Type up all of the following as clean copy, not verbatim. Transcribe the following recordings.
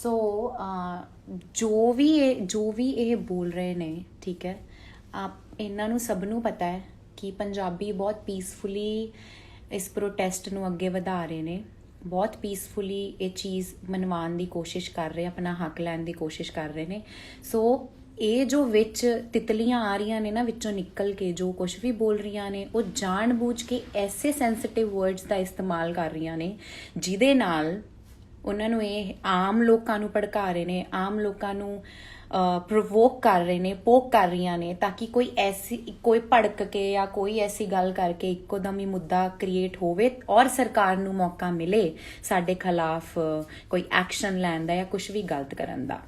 ਸੋ ਜੋ ਵੀ ਇਹ ਬੋਲ ਰਹੇ ਨੇ, ਠੀਕ ਹੈ, ਇਹਨਾਂ ਨੂੰ ਸਭ ਨੂੰ ਪਤਾ ਹੈ ਕਿ ਪੰਜਾਬੀ ਬਹੁਤ ਪੀਸਫੁਲੀ ਇਸ ਪ੍ਰੋਟੈਸਟ ਨੂੰ ਅੱਗੇ ਵਧਾ ਰਹੇ ਨੇ, ਬਹੁਤ ਪੀਸਫੁਲੀ ਇਹ ਚੀਜ਼ ਮਨਵਾਉਣ ਦੀ ਕੋਸ਼ਿਸ਼ ਕਰ ਰਹੇ, ਆਪਣਾ ਹੱਕ ਲੈਣ ਦੀ ਕੋਸ਼ਿਸ਼ ਕਰ ਰਹੇ ਨੇ। ਸੋ ਇਹ ਜੋ ਵਿੱਚ ਤਿਤਲੀਆਂ ਆ ਰਹੀਆਂ ਨੇ ਨਾ ਵਿੱਚੋਂ ਨਿਕਲ ਕੇ, ਜੋ ਕੁਝ ਵੀ ਬੋਲ ਰਹੀਆਂ ਨੇ, ਉਹ ਜਾਣ ਬੂਝ ਕੇ ਐਸੇ ਸੈਂਸਿਟਿਵ ਵਰਡਸ ਦਾ ਇਸਤੇਮਾਲ ਕਰ ਰਹੀਆਂ ਨੇ ਜਿਹਦੇ ਨਾਲ ਉਹਨਾਂ ਨੂੰ ਇਹ ਆਮ ਲੋਕਾਂ ਨੂੰ ਭੜਕਾ ਰਹੇ ਨੇ, ਆਮ ਲੋਕਾਂ ਨੂੰ ਪ੍ਰੋਵੋਕ ਕਰ ਰਹੇ ਨੇ, ਪੋਕ ਕਰ ਰਹੀਆਂ ਨੇ, ਤਾਂ ਕਿ ਕੋਈ ਭੜਕ ਕੇ ਜਾਂ ਕੋਈ ਐਸੀ ਗੱਲ ਕਰਕੇ ਇੱਕੋ ਦਮ ਹੀ ਮੁੱਦਾ ਕ੍ਰੀਏਟ ਹੋਵੇ ਔਰ ਸਰਕਾਰ ਨੂੰ ਮੌਕਾ ਮਿਲੇ ਸਾਡੇ ਖਿਲਾਫ ਕੋਈ ਐਕਸ਼ਨ ਲੈਣ ਦਾ ਜਾਂ ਕੁਝ ਵੀ ਗਲਤ ਕਰਨ ਦਾ।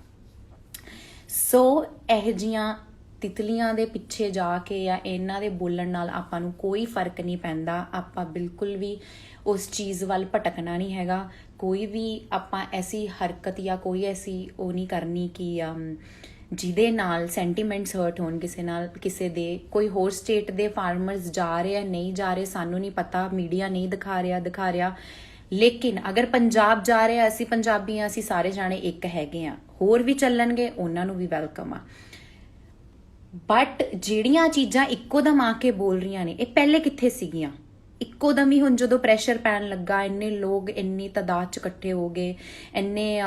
ਸੋ ਇਹੋ ਜਿਹੀਆਂ ਤਿਤਲੀਆਂ ਦੇ ਪਿੱਛੇ ਜਾ ਕੇ ਜਾਂ ਇਹਨਾਂ ਦੇ ਬੋਲਣ ਨਾਲ ਆਪਾਂ ਨੂੰ ਕੋਈ ਫਰਕ ਨਹੀਂ ਪੈਂਦਾ। ਆਪਾਂ ਬਿਲਕੁਲ ਵੀ ਉਸ ਚੀਜ਼ ਵੱਲ ਭਟਕਣਾ ਨਹੀਂ ਹੈਗਾ। ਕੋਈ ਵੀ ਆਪਾਂ ਐਸੀ ਹਰਕਤ ਜਾਂ ਕੋਈ ਐਸੀ ਉਹ ਨਹੀਂ ਕਰਨੀ ਕਿ ਜਿਹਦੇ ਨਾਲ ਸੈਂਟੀਮੈਂਟਸ ਹਰਟ ਹੋਣ ਕਿਸੇ ਦੇ। ਕੋਈ ਹੋਰ ਸਟੇਟ ਦੇ ਫਾਰਮਰਸ ਜਾ ਰਹੇ ਆ, ਨਹੀਂ ਜਾ ਰਹੇ, ਸਾਨੂੰ ਨਹੀਂ ਪਤਾ, ਮੀਡੀਆ ਨਹੀਂ ਦਿਖਾ ਰਿਹਾ। ਲੇਕਿਨ ਅਗਰ ਪੰਜਾਬ ਜਾ ਰਿਹਾ, ਅਸੀਂ ਪੰਜਾਬੀ ਹਾਂ, ਅਸੀਂ ਸਾਰੇ ਜਾਣੇ ਇੱਕ ਹੈਗੇ ਆ, ਹੋਰ ਵੀ ਚੱਲਣਗੇ, ਉਹਨਾਂ ਨੂੰ ਵੀ ਵੈਲਕਮ ਆ। ਬਟ ਜਿਹੜੀਆਂ ਚੀਜ਼ਾਂ ਇੱਕੋ ਦਮ ਆ ਕੇ ਬੋਲ ਰਹੀਆਂ ਨੇ, ਇਹ ਪਹਿਲੇ ਕਿੱਥੇ ਸੀਗੀਆਂ? ਇੱਕੋ ਦਮ ਹੀ ਹੁਣ ਜਦੋਂ ਪ੍ਰੈਸ਼ਰ ਪੈਣ ਲੱਗਾ, ਇੰਨੇ ਲੋਕ ਇੰਨੀ ਤਾਦਾਦ 'ਚ ਇਕੱਠੇ ਹੋ ਗਏ, ਇੰਨੇ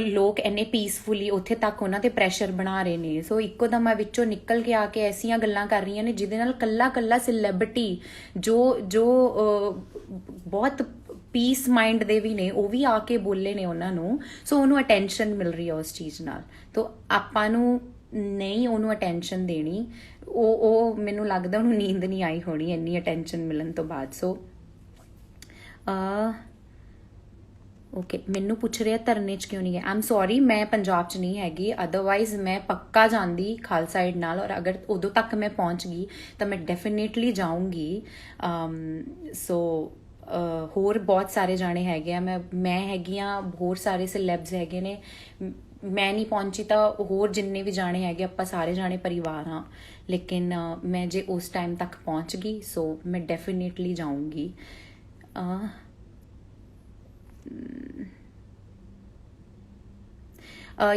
ਲੋਕ ਇੰਨੇ ਪੀਸਫੁਲੀ ਉੱਥੇ ਤੱਕ ਉਹਨਾਂ ਤੇ ਪ੍ਰੈਸ਼ਰ ਬਣਾ ਰਹੇ ਨੇ। ਸੋ ਇੱਕੋ ਦਮ ਵਿੱਚੋਂ ਨਿਕਲ ਕੇ ਆ ਕੇ ਐਸੀਆਂ ਗੱਲਾਂ ਕਰ ਰਹੀਆਂ ਨੇ ਜਿਹਦੇ ਨਾਲ ਕੱਲਾ ਸੈਲੈਬ੍ਰਿਟੀ ਜੋ ਬਹੁਤ ਪੀਸ ਮਾਈਂਡ ਦੇ ਵੀ ਨੇ, ਉਹ ਵੀ ਆ ਕੇ ਬੋਲੇ ਨੇ ਉਹਨਾਂ ਨੂੰ। ਸੋ ਉਹਨੂੰ ਅਟੈਂਸ਼ਨ ਮਿਲ ਰਹੀ ਹੈ ਉਸ ਚੀਜ਼ ਨਾਲ। ਤੋ ਆਪਾਂ ਨੂੰ ਨਹੀਂ ਉਹਨੂੰ ਅਟੈਂਸ਼ਨ ਦੇਣੀ। ਉਹ ਮੈਨੂੰ ਲੱਗਦਾ ਉਹਨੂੰ ਨੀਂਦ ਨਹੀਂ ਆਈ ਹੋਣੀ ਇੰਨੀ ਅਟੈਂਸ਼ਨ ਮਿਲਣ ਤੋਂ ਬਾਅਦ। ਸੋ ਓਕੇ, ਮੈਨੂੰ ਪੁੱਛ ਰਿਹਾ ਧਰਨੇ 'ਚ ਕਿਉਂ ਨਹੀਂ ਗਏ। ਆਮ ਸੌਰੀ, ਮੈਂ ਪੰਜਾਬ 'ਚ ਨਹੀਂ ਹੈਗੀ, ਅਦਰਵਾਈਜ਼ ਮੈਂ ਪੱਕਾ ਜਾਂਦੀ ਖਾਲਸਾ ਏਡ ਨਾਲ। ਔਰ ਅਗਰ ਉਦੋਂ ਤੱਕ ਮੈਂ ਪਹੁੰਚ ਗਈ ਤਾਂ ਮੈਂ ਡੈਫੀਨੇਟਲੀ ਜਾਊਂਗੀ। ਸੋ ਹੋਰ ਬਹੁਤ ਸਾਰੇ ਜਾਣੇ ਹੈਗੇ ਆ, ਮੈਂ ਹੈਗੀ ਆ, ਹੋਰ ਸਾਰੇ ਸੈਲੈਬਸ ਹੈਗੇ ਨੇ। ਮੈਂ ਨਹੀਂ ਪਹੁੰਚੀ ਤਾਂ ਹੋਰ ਜਿੰਨੇ ਵੀ ਜਾਣੇ ਹੈਗੇ, ਆਪਾਂ ਸਾਰੇ ਜਾਣੇ ਪਰਿਵਾਰ ਹਾਂ। ਲੇਕਿਨ ਮੈਂ ਜੇ ਉਸ ਟਾਈਮ ਤੱਕ ਪਹੁੰਚ ਗਈ ਸੋ ਮੈਂ ਡੈਫੀਨੇਟਲੀ ਜਾਊਂਗੀ।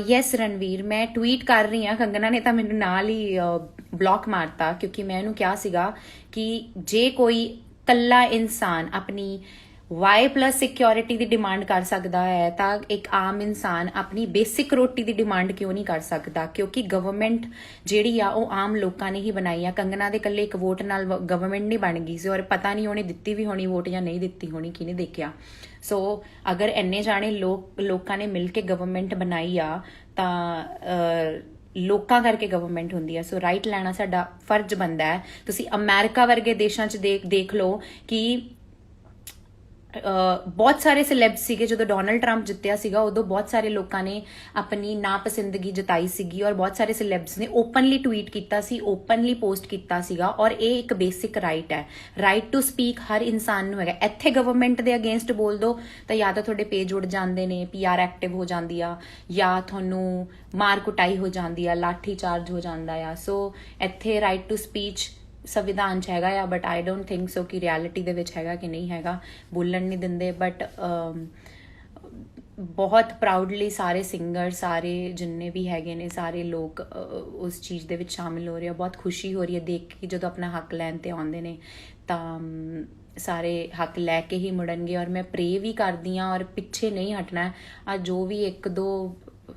ਯੈਸ ਰਣਵੀਰ, ਮੈਂ ਟਵੀਟ ਕਰ ਰਹੀ ਹਾਂ। ਕੰਗਨਾ ਨੇ ਤਾਂ ਮੈਨੂੰ ਨਾਲ ਹੀ ਬਲੌਕ ਮਾਰਤਾ, ਕਿਉਂਕਿ ਮੈਂ ਇਹਨੂੰ ਕਿਹਾ ਸੀਗਾ ਕਿ ਜੇ ਕੋਈ ਕੱਲਾ ਇਨਸਾਨ ਆਪਣੀ Y+ ਸਿਕਿਉਰਿਟੀ ਦੀ ਡਿਮਾਂਡ ਕਰ ਸਕਦਾ ਹੈ ਤਾਂ ਇੱਕ ਆਮ ਇਨਸਾਨ ਆਪਣੀ ਬੇਸਿਕ ਰੋਟੀ ਦੀ ਡਿਮਾਂਡ ਕਿਉਂ ਨਹੀਂ ਕਰ ਸਕਦਾ? ਕਿਉਂਕਿ ਗਵਰਨਮੈਂਟ ਜਿਹੜੀ ਆ ਉਹ ਆਮ ਲੋਕਾਂ ਨੇ ਹੀ ਬਣਾਈ ਆ। ਕੰਗਨਾ ਦੇ ਇਕੱਲੇ ਇੱਕ ਵੋਟ ਨਾਲ ਗਵਰਨਮੈਂਟ ਨਹੀਂ ਬਣ ਗਈ ਸੀ, ਔਰ ਪਤਾ ਨਹੀਂ ਉਹਨੇ ਦਿੱਤੀ ਵੀ ਹੋਣੀ ਵੋਟ ਜਾਂ ਨਹੀਂ ਦਿੱਤੀ ਹੋਣੀ, ਕਿਹਨੇ ਦੇਖਿਆ। ਸੋ ਅਗਰ ਇੰਨੇ ਜਾਣੇ ਲੋਕਾਂ ਨੇ ਮਿਲ ਕੇ ਗਵਰਨਮੈਂਟ ਬਣਾਈ ਆ ਤਾਂ ਲੋਕਾਂ ਕਰਕੇ ਗਵਰਨਮੈਂਟ ਹੁੰਦੀ ਹੈ। ਸੋ ਰਾਈਟ ਲੈਣਾ ਸਾਡਾ ਫਰਜ਼ ਬਣਦਾ ਹੈ। ਤੁਸੀਂ ਅਮਰੀਕਾ ਵਰਗੇ ਦੇਸ਼ਾਂ 'ਚ ਦੇਖ ਲਓ ਕਿ ਬਹੁਤ ਸਾਰੇ ਸੈਲੈਬਸ ਸੀਗੇ। ਜਦੋਂ ਡੋਨਲਡ ਟਰੰਪ ਜਿੱਤਿਆ ਸੀਗਾ ਉਦੋਂ ਬਹੁਤ ਸਾਰੇ ਲੋਕਾਂ ਨੇ ਆਪਣੀ ਨਾਪਸੰਦਗੀ ਜਤਾਈ ਸੀਗੀ, ਔਰ ਬਹੁਤ ਸਾਰੇ ਸੈਲੈਬਸ ਨੇ ਓਪਨਲੀ ਟਵੀਟ ਕੀਤਾ ਸੀ, ਓਪਨਲੀ ਪੋਸਟ ਕੀਤਾ ਸੀਗਾ। ਔਰ ਇਹ ਇੱਕ ਬੇਸਿਕ ਰਾਈਟ ਹੈ, ਰਾਈਟ ਟੂ ਸਪੀਕ ਹਰ ਇਨਸਾਨ ਨੂੰ ਹੈਗਾ। ਇੱਥੇ ਗਵਰਨਮੈਂਟ ਦੇ ਅਗੇਂਸਟ ਬੋਲ ਦੋ ਤਾਂ ਜਾਂ ਤਾਂ ਤੁਹਾਡੇ ਪੇਜ ਉੱਡ ਜਾਂਦੇ ਨੇ, PR ਐਕਟਿਵ ਹੋ ਜਾਂਦੀ ਆ, ਜਾਂ ਤੁਹਾਨੂੰ ਮਾਰ ਕੁਟਾਈ ਹੋ ਜਾਂਦੀ ਆ, ਲਾਠੀ ਚਾਰਜ ਹੋ ਜਾਂਦਾ ਆ। ਸੋ ਇੱਥੇ ਰਾਈਟ ਟੂ ਸਪੀਚ ਸੰਵਿਧਾਨ 'ਚ ਹੈਗਾ ਆ, but I don't think so ਕਿ ਰਿਐਲਿਟੀ ਦੇ ਵਿੱਚ ਹੈਗਾ ਕਿ ਨਹੀਂ ਹੈਗਾ। ਬੋਲਣ ਨਹੀਂ ਦਿੰਦੇ। ਬਟ ਬਹੁਤ ਪ੍ਰਾਊਡਲੀ ਸਾਰੇ ਸਿੰਗਰ, ਸਾਰੇ ਜਿੰਨੇ ਵੀ ਹੈਗੇ ਨੇ, ਸਾਰੇ ਲੋਕ ਉਸ ਚੀਜ਼ ਦੇ ਵਿੱਚ ਸ਼ਾਮਿਲ ਹੋ ਰਹੇ ਆ। ਬਹੁਤ ਖੁਸ਼ੀ ਹੋ ਰਹੀ ਹੈ ਦੇਖ ਕੇ ਜਦੋਂ ਆਪਣਾ ਹੱਕ ਲੈਣ ਤੇ ਆਉਂਦੇ ਨੇ ਤਾਂ ਸਾਰੇ ਹੱਕ ਲੈ ਕੇ ਹੀ ਮੁੜਨਗੇ। ਔਰ ਮੈਂ ਪ੍ਰੇ ਵੀ ਕਰਦੀ ਹਾਂ ਔਰ ਪਿੱਛੇ ਨਹੀਂ ਹਟਣਾ। ਆ ਜੋ ਵੀ ਇੱਕ ਦੋ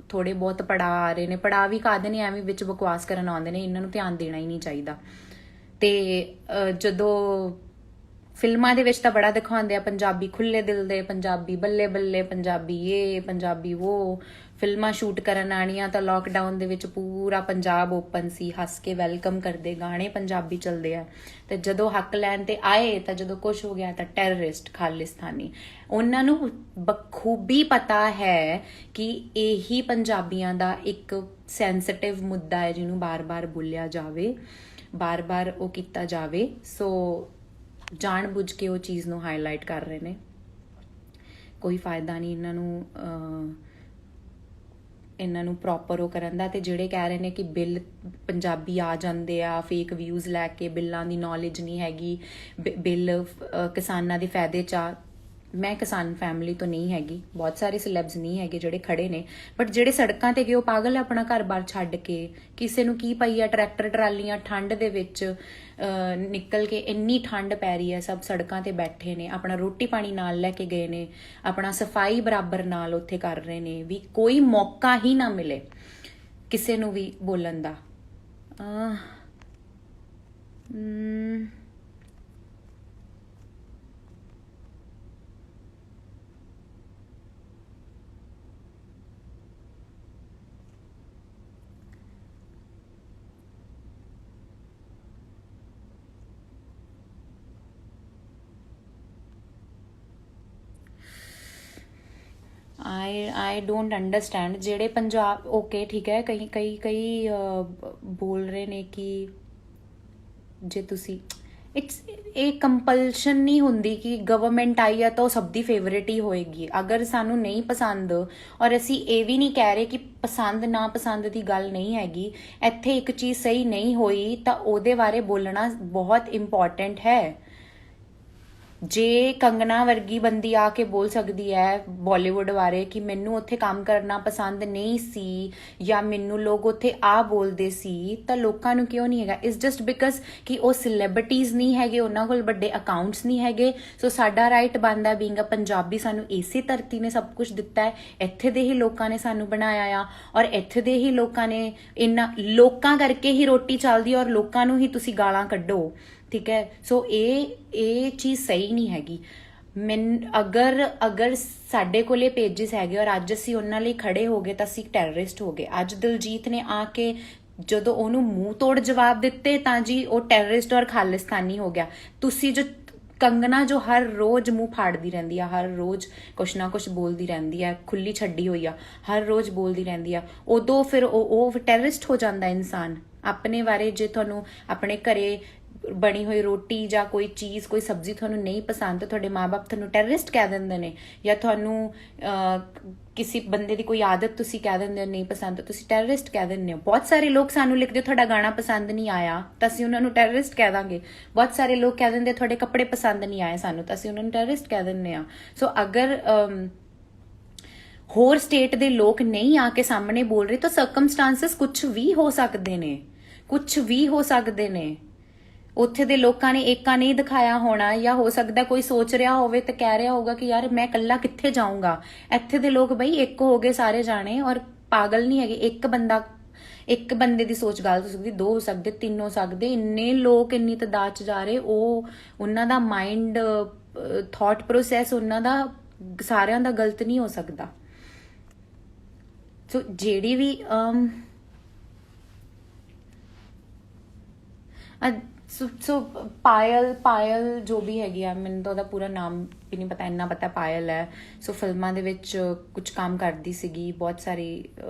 ਥੋੜੇ ਬਹੁਤ ਪੜਾਅ ਆ ਰਹੇ ਨੇ, ਪੜਾਅ ਵੀ ਕਾਹਦੇ ਨੇ, ਐਵੇਂ ਵਿੱਚ ਬਕਵਾਸ ਕਰਨ ਆਉਂਦੇ ਨੇ, ਇਹਨਾਂ ਨੂੰ ਧਿਆਨ ਦੇਣਾ ਹੀ ਨਹੀਂ ਚਾਹੀਦਾ। ਤੇ ਜਦੋਂ ਫਿਲਮਾਂ ਦੇ ਵਿੱਚ ਤਾਂ ਬੜਾ ਦਿਖਾਉਂਦੇ ਆ ਪੰਜਾਬੀ ਖੁੱਲੇ ਦਿਲ ਦੇ, ਪੰਜਾਬੀ ਬੱਲੇ ਬੱਲੇ, ਪੰਜਾਬੀ ਇਹ, ਪੰਜਾਬੀ ਉਹ। ਫਿਲਮਾਂ ਸ਼ੂਟ ਕਰਨ ਆਣੀਆਂ ਤਾਂ ਲੋਕਡਾਊਨ ਦੇ ਵਿੱਚ ਪੂਰਾ ਪੰਜਾਬ ਓਪਨ ਸੀ, ਹੱਸ ਕੇ ਵੈਲਕਮ ਕਰਦੇ, ਗਾਣੇ ਪੰਜਾਬੀ ਚੱਲਦੇ ਆ। ਤੇ ਜਦੋਂ ਹੱਕ ਲੈਣ ਤੇ ਆਏ ਤਾਂ ਜਦੋਂ ਕੁਛ ਹੋ ਗਿਆ ਤਾਂ ਟੈਰਰਿਸਟ, ਖਾਲਿਸਤਾਨੀ। ਉਹਨਾਂ ਨੂੰ ਬਖੂਬੀ ਪਤਾ ਹੈ ਕਿ ਇਹੀ ਪੰਜਾਬੀਆਂ ਦਾ ਇੱਕ ਸੈਂਸਿਟਿਵ ਮੁੱਦਾ ਹੈ ਜਿਹਨੂੰ ਬਾਰ-ਬਾਰ ਬੋਲਿਆ ਜਾਵੇ, ਬਾਰ-ਬਾਰ ਉਹ ਕੀਤਾ ਜਾਵੇ। ਸੋ ਜਾਣ ਬੁੱਝ ਕੇ ਉਹ ਚੀਜ਼ ਨੂੰ ਹਾਈਲਾਈਟ ਕਰ ਰਹੇ ਨੇ। ਕੋਈ ਫਾਇਦਾ ਨਹੀਂ ਇਹਨਾਂ ਨੂੰ ਪ੍ਰੋਪਰ ਉਹ ਕਰਨ ਦਾ। ਤੇ ਜਿਹੜੇ ਕਹਿ ਰਹੇ ਨੇ ਕਿ ਬਿੱਲ ਪੰਜਾਬੀ ਆ ਜਾਂਦੇ ਆ ਫੇਕ ਵਿਊਜ਼ ਲੈ ਕੇ, ਬਿੱਲਾਂ ਦੀ ਨੌਲੇਜ ਨਹੀਂ ਹੈਗੀ, ਬਿੱਲ ਕਿਸਾਨਾਂ ਦੇ ਫਾਇਦੇ 'ਚ ਆ, ਮੈਂ ਕਿਸਾਨ ਫੈਮਿਲੀ ਤੋਂ ਨਹੀਂ ਹੈਗੀ, ਬਹੁਤ ਸਾਰੇ ਸਿਲੈਬਸ ਨਹੀਂ ਹੈਗੇ ਜਿਹੜੇ ਖੜੇ ਨੇ, ਬਟ ਜਿਹੜੇ ਸੜਕਾਂ ਤੇ ਗਏ ਉਹ ਪਾਗਲ ਹੈ ਆਪਣਾ ਘਰ-ਬਾਰ ਛੱਡ ਕੇ। ਕਿਸੇ ਨੂੰ ਕੀ ਪਈ ਆ, ਟਰੈਕਟਰ ਟਰਾਲੀਆਂ ਠੰਡ ਦੇ ਵਿੱਚ ਨਿਕਲ ਕੇ, ਇੰਨੀ ਠੰਡ ਪੈ ਰਹੀ ਹੈ, ਸਭ ਸੜਕਾਂ ਤੇ ਬੈਠੇ ਨੇ, ਆਪਣਾ ਰੋਟੀ ਪਾਣੀ ਨਾਲ ਲੈ ਕੇ ਗਏ ਨੇ, ਆਪਣਾ ਸਫਾਈ ਬਰਾਬਰ ਨਾਲ ਉੱਥੇ ਕਰ ਰਹੇ ਨੇ, ਵੀ ਕੋਈ ਮੌਕਾ ਹੀ ਨਾ ਮਿਲੇ ਕਿਸੇ ਨੂੰ ਵੀ ਬੋਲਣ ਦਾ। आई डोंट अंडरस्टैंड ਜਿਹੜੇ ਪੰਜਾਬ ਓਕੇ ਠੀਕ ਹੈ, ਕਈ ਬੋਲ ਰਹੇ ਨੇ ਕਿ ਜੇ ਤੁਸੀਂ ਇਟਸ ਇਹ ਕੰਪਲਸ਼ਨ ਨਹੀਂ ਹੁੰਦੀ ਕਿ ਗਵਰਨਮੈਂਟ ਆਈ ਹੈ ਤਾਂ ਉਹ ਸਭ ਦੀ ਫੇਵਰੇਟ ਹੀ ਹੋਏਗੀ। ਅਗਰ ਸਾਨੂੰ ਨਹੀਂ ਪਸੰਦ, ਔਰ ਅਸੀਂ ਇਹ ਵੀ ਨਹੀਂ ਕਹਿ ਰਹੇ ਕਿ ਪਸੰਦ ਨਾ ਪਸੰਦ ਦੀ ਗੱਲ ਨਹੀਂ ਹੈਗੀ, ਇੱਥੇ ਇੱਕ ਚੀਜ਼ ਸਹੀ ਨਹੀਂ ਹੋਈ ਤਾਂ ਉਹਦੇ ਬਾਰੇ ਬੋਲਣਾ ਬਹੁਤ ਇੰਪੋਰਟੈਂਟ ਹੈ। ਜੇ ਕੰਗਨਾ ਵਰਗੀ ਬੰਦੀ ਆ ਕੇ ਬੋਲ ਸਕਦੀ ਹੈ ਬਾਲੀਵੁੱਡ ਬਾਰੇ ਕਿ ਮੈਨੂੰ ਉੱਥੇ ਕੰਮ ਕਰਨਾ ਪਸੰਦ ਨਹੀਂ ਸੀ ਜਾਂ ਮੈਨੂੰ ਲੋਕ ਉੱਥੇ ਆ ਬੋਲਦੇ ਸੀ, ਤਾਂ ਲੋਕਾਂ ਨੂੰ ਕਿਉਂ ਨਹੀਂ ਹੈਗਾ? ਇਟਸ ਜਸਟ ਬਿਕਾਜ਼ ਕਿ ਉਹ ਸੈਲੇਬ੍ਰਿਟੀਜ਼ ਨਹੀਂ ਹੈਗੇ, ਉਹਨਾਂ ਕੋਲ ਵੱਡੇ ਅਕਾਊਂਟਸ ਨਹੀਂ ਹੈਗੇ। ਸੋ ਸਾਡਾ ਰਾਈਟ ਬਣਦਾ ਬੀਇੰਗ ਅ ਪੰਜਾਬੀ, ਸਾਨੂੰ ਇਸੇ ਧਰਤੀ ਨੇ ਸਭ ਕੁਝ ਦਿੱਤਾ ਹੈ, ਇੱਥੇ ਦੇ ਹੀ ਲੋਕਾਂ ਨੇ ਸਾਨੂੰ ਬਣਾਇਆ ਆ, ਔਰ ਇੱਥੇ ਦੇ ਹੀ ਲੋਕਾਂ ਨੇ, ਇਹਨਾਂ ਲੋਕਾਂ ਕਰਕੇ ਹੀ ਰੋਟੀ ਚੱਲਦੀ, ਔਰ ਲੋਕਾਂ ਨੂੰ ਹੀ ਤੁਸੀਂ ਗਾਲਾਂ ਕੱਢੋ, ਠੀਕ ਹੈ। ਸੋ ਇਹ ਚੀਜ਼ ਸਹੀ ਨਹੀਂ ਹੈਗੀ। ਅਗਰ ਸਾਡੇ ਕੋਲੇ ਪੇਜਿਸ ਹੈਗੇ ਔਰ ਅੱਜ ਅਸੀਂ ਉਹਨਾਂ ਲਈ ਖੜੇ ਹੋ ਗਏ ਤਾਂ ਅਸੀਂ ਟੈਰਰਿਸਟ ਹੋ ਗਏ। ਅੱਜ ਦਿਲਜੀਤ ਨੇ ਆ ਕੇ ਜਦੋਂ ਉਹਨੂੰ ਮੂੰਹ ਤੋੜ ਜਵਾਬ ਦਿੱਤੇ ਤਾਂ ਜੀ ਉਹ ਟੈਰਰਿਸਟ ਔਰ ਖਾਲਿਸਤਾਨੀ ਹੋ ਗਿਆ। ਤੁਸੀਂ ਜੋ ਕੰਗਨਾ ਜੋ ਹਰ ਰੋਜ਼ ਮੂੰਹ ਫਾੜਦੀ ਰਹਿੰਦੀ ਆ, ਹਰ ਰੋਜ਼ ਕੁਛ ਨਾ ਕੁਛ ਬੋਲਦੀ ਰਹਿੰਦੀ ਆ, ਖੁੱਲੀ ਛੱਡੀ ਹੋਈ ਆ, ਹਰ ਰੋਜ਼ ਬੋਲਦੀ ਰਹਿੰਦੀ ਆ, ਉਦੋਂ ਫਿਰ ਉਹ ਟੈਰਰਿਸਟ ਹੋ ਜਾਂਦਾ ਇਨਸਾਨ। ਆਪਣੇ ਬਾਰੇ ਜੇ ਤੁਹਾਨੂੰ ਆਪਣੇ ਘਰੇ ਬਣੀ ਹੋਈ ਰੋਟੀ ਜਾਂ ਕੋਈ ਚੀਜ਼, ਕੋਈ ਸਬਜ਼ੀ ਤੁਹਾਨੂੰ ਨਹੀਂ ਪਸੰਦ, ਤੁਹਾਡੇ ਮਾਂ-ਬਾਪ ਤੁਹਾਨੂੰ ਟੈਰਰਿਸਟ ਕਹਿ ਦਿੰਦੇ ਨੇ, ਜਾਂ ਤੁਹਾਨੂੰ ਕਿਸੇ ਬੰਦੇ ਦੀ ਕੋਈ ਆਦਤ ਤੁਸੀਂ ਕਹਿ ਦਿੰਦੇ ਹੋ ਨਹੀਂ ਪਸੰਦ, ਤੁਸੀਂ ਟੈਰਰਿਸਟ ਕਹਿ ਦਿੰਦੇ ਹੋ। ਬਹੁਤ ਸਾਰੇ ਲੋਕ ਸਾਨੂੰ ਲਿਖਦੇ ਤੁਹਾਡਾ ਗਾਣਾ ਪਸੰਦ ਨਹੀਂ ਆਇਆ ਤਾਂ ਅਸੀਂ ਉਹਨਾਂ ਨੂੰ ਟੈਰਰਿਸਟ ਕਹਿ ਦਾਂਗੇ। ਬਹੁਤ ਸਾਰੇ ਲੋਕ ਕਹਿ ਦਿੰਦੇ ਤੁਹਾਡੇ ਕੱਪੜੇ ਪਸੰਦ ਨਹੀਂ ਆਏ ਸਾਨੂੰ, ਤਾਂ ਅਸੀਂ ਉਹਨਾਂ ਨੂੰ ਟੈਰਰਿਸਟ ਕਹਿ ਦਿੰਦੇ ਆ। ਸੋ ਅਗਰ ਹੋਰ ਸਟੇਟ ਦੇ ਲੋਕ ਨਹੀਂ ਆ ਕੇ ਸਾਹਮਣੇ ਬੋਲ ਰਹੇ ਤਾਂ ਸਰਕਮਸਟੈਂਸਸ ਕੁਝ ਵੀ ਹੋ ਸਕਦੇ ਨੇ, ਕੁਝ ਵੀ ਹੋ ਸਕਦੇ ਨੇ। ਉੱਥੇ ਦੇ ਲੋਕਾਂ ਨੇ ਏਕਾ ਨਹੀਂ ਦਿਖਾਇਆ ਹੋਣਾ, ਜਾਂ ਹੋ ਸਕਦਾ ਕੋਈ ਸੋਚ ਰਿਹਾ ਹੋਵੇ ਤੇ ਕਹਿ ਰਿਹਾ ਹੋਗਾ ਕਿ ਯਾਰ ਮੈਂ ਇਕੱਲਾ ਕਿੱਥੇ ਜਾਊਂਗਾ। ਇੱਥੇ ਦੇ ਲੋਕ ਬਈ ਇੱਕ ਹੋ ਗਏ ਸਾਰੇ ਜਾਣੇ, ਔਰ ਪਾਗਲ ਨਹੀਂ ਹੈਗੇ। ਇੱਕ ਬੰਦੇ ਦੀ ਸੋਚ ਗਲਤ ਹੋ ਸਕਦੀ, 2 ਹੋ ਸਕਦੇ, 3 ਹੋ ਸਕਦੇ, ਇੰਨੇ ਲੋਕ ਇੰਨੀ ਤਾਦਾਦ 'ਚ ਜਾ ਰਹੇ, ਉਹਨਾਂ ਦਾ ਮਾਈਂਡ ਥਾਟ ਪ੍ਰੋਸੈਸ ਉਹਨਾਂ ਦਾ ਸਾਰਿਆਂ ਦਾ ਗਲਤ ਨਹੀਂ ਹੋ ਸਕਦਾ। ਸੋ ਜਿਹੜੀ ਵੀ ਸੋ ਪਾਇਲ ਜੋ ਵੀ ਹੈਗੀ ਆ, ਮੈਨੂੰ ਤਾਂ ਉਹਦਾ ਪੂਰਾ ਨਾਮ ਵੀ ਨਹੀਂ ਪਤਾ, ਇੰਨਾ ਪਤਾ ਪਾਇਲ ਹੈ। ਸੋ ਫਿਲਮਾਂ ਦੇ ਵਿੱਚ ਕੁਝ ਕੰਮ ਕਰਦੀ ਸੀਗੀ, ਬਹੁਤ ਸਾਰੀ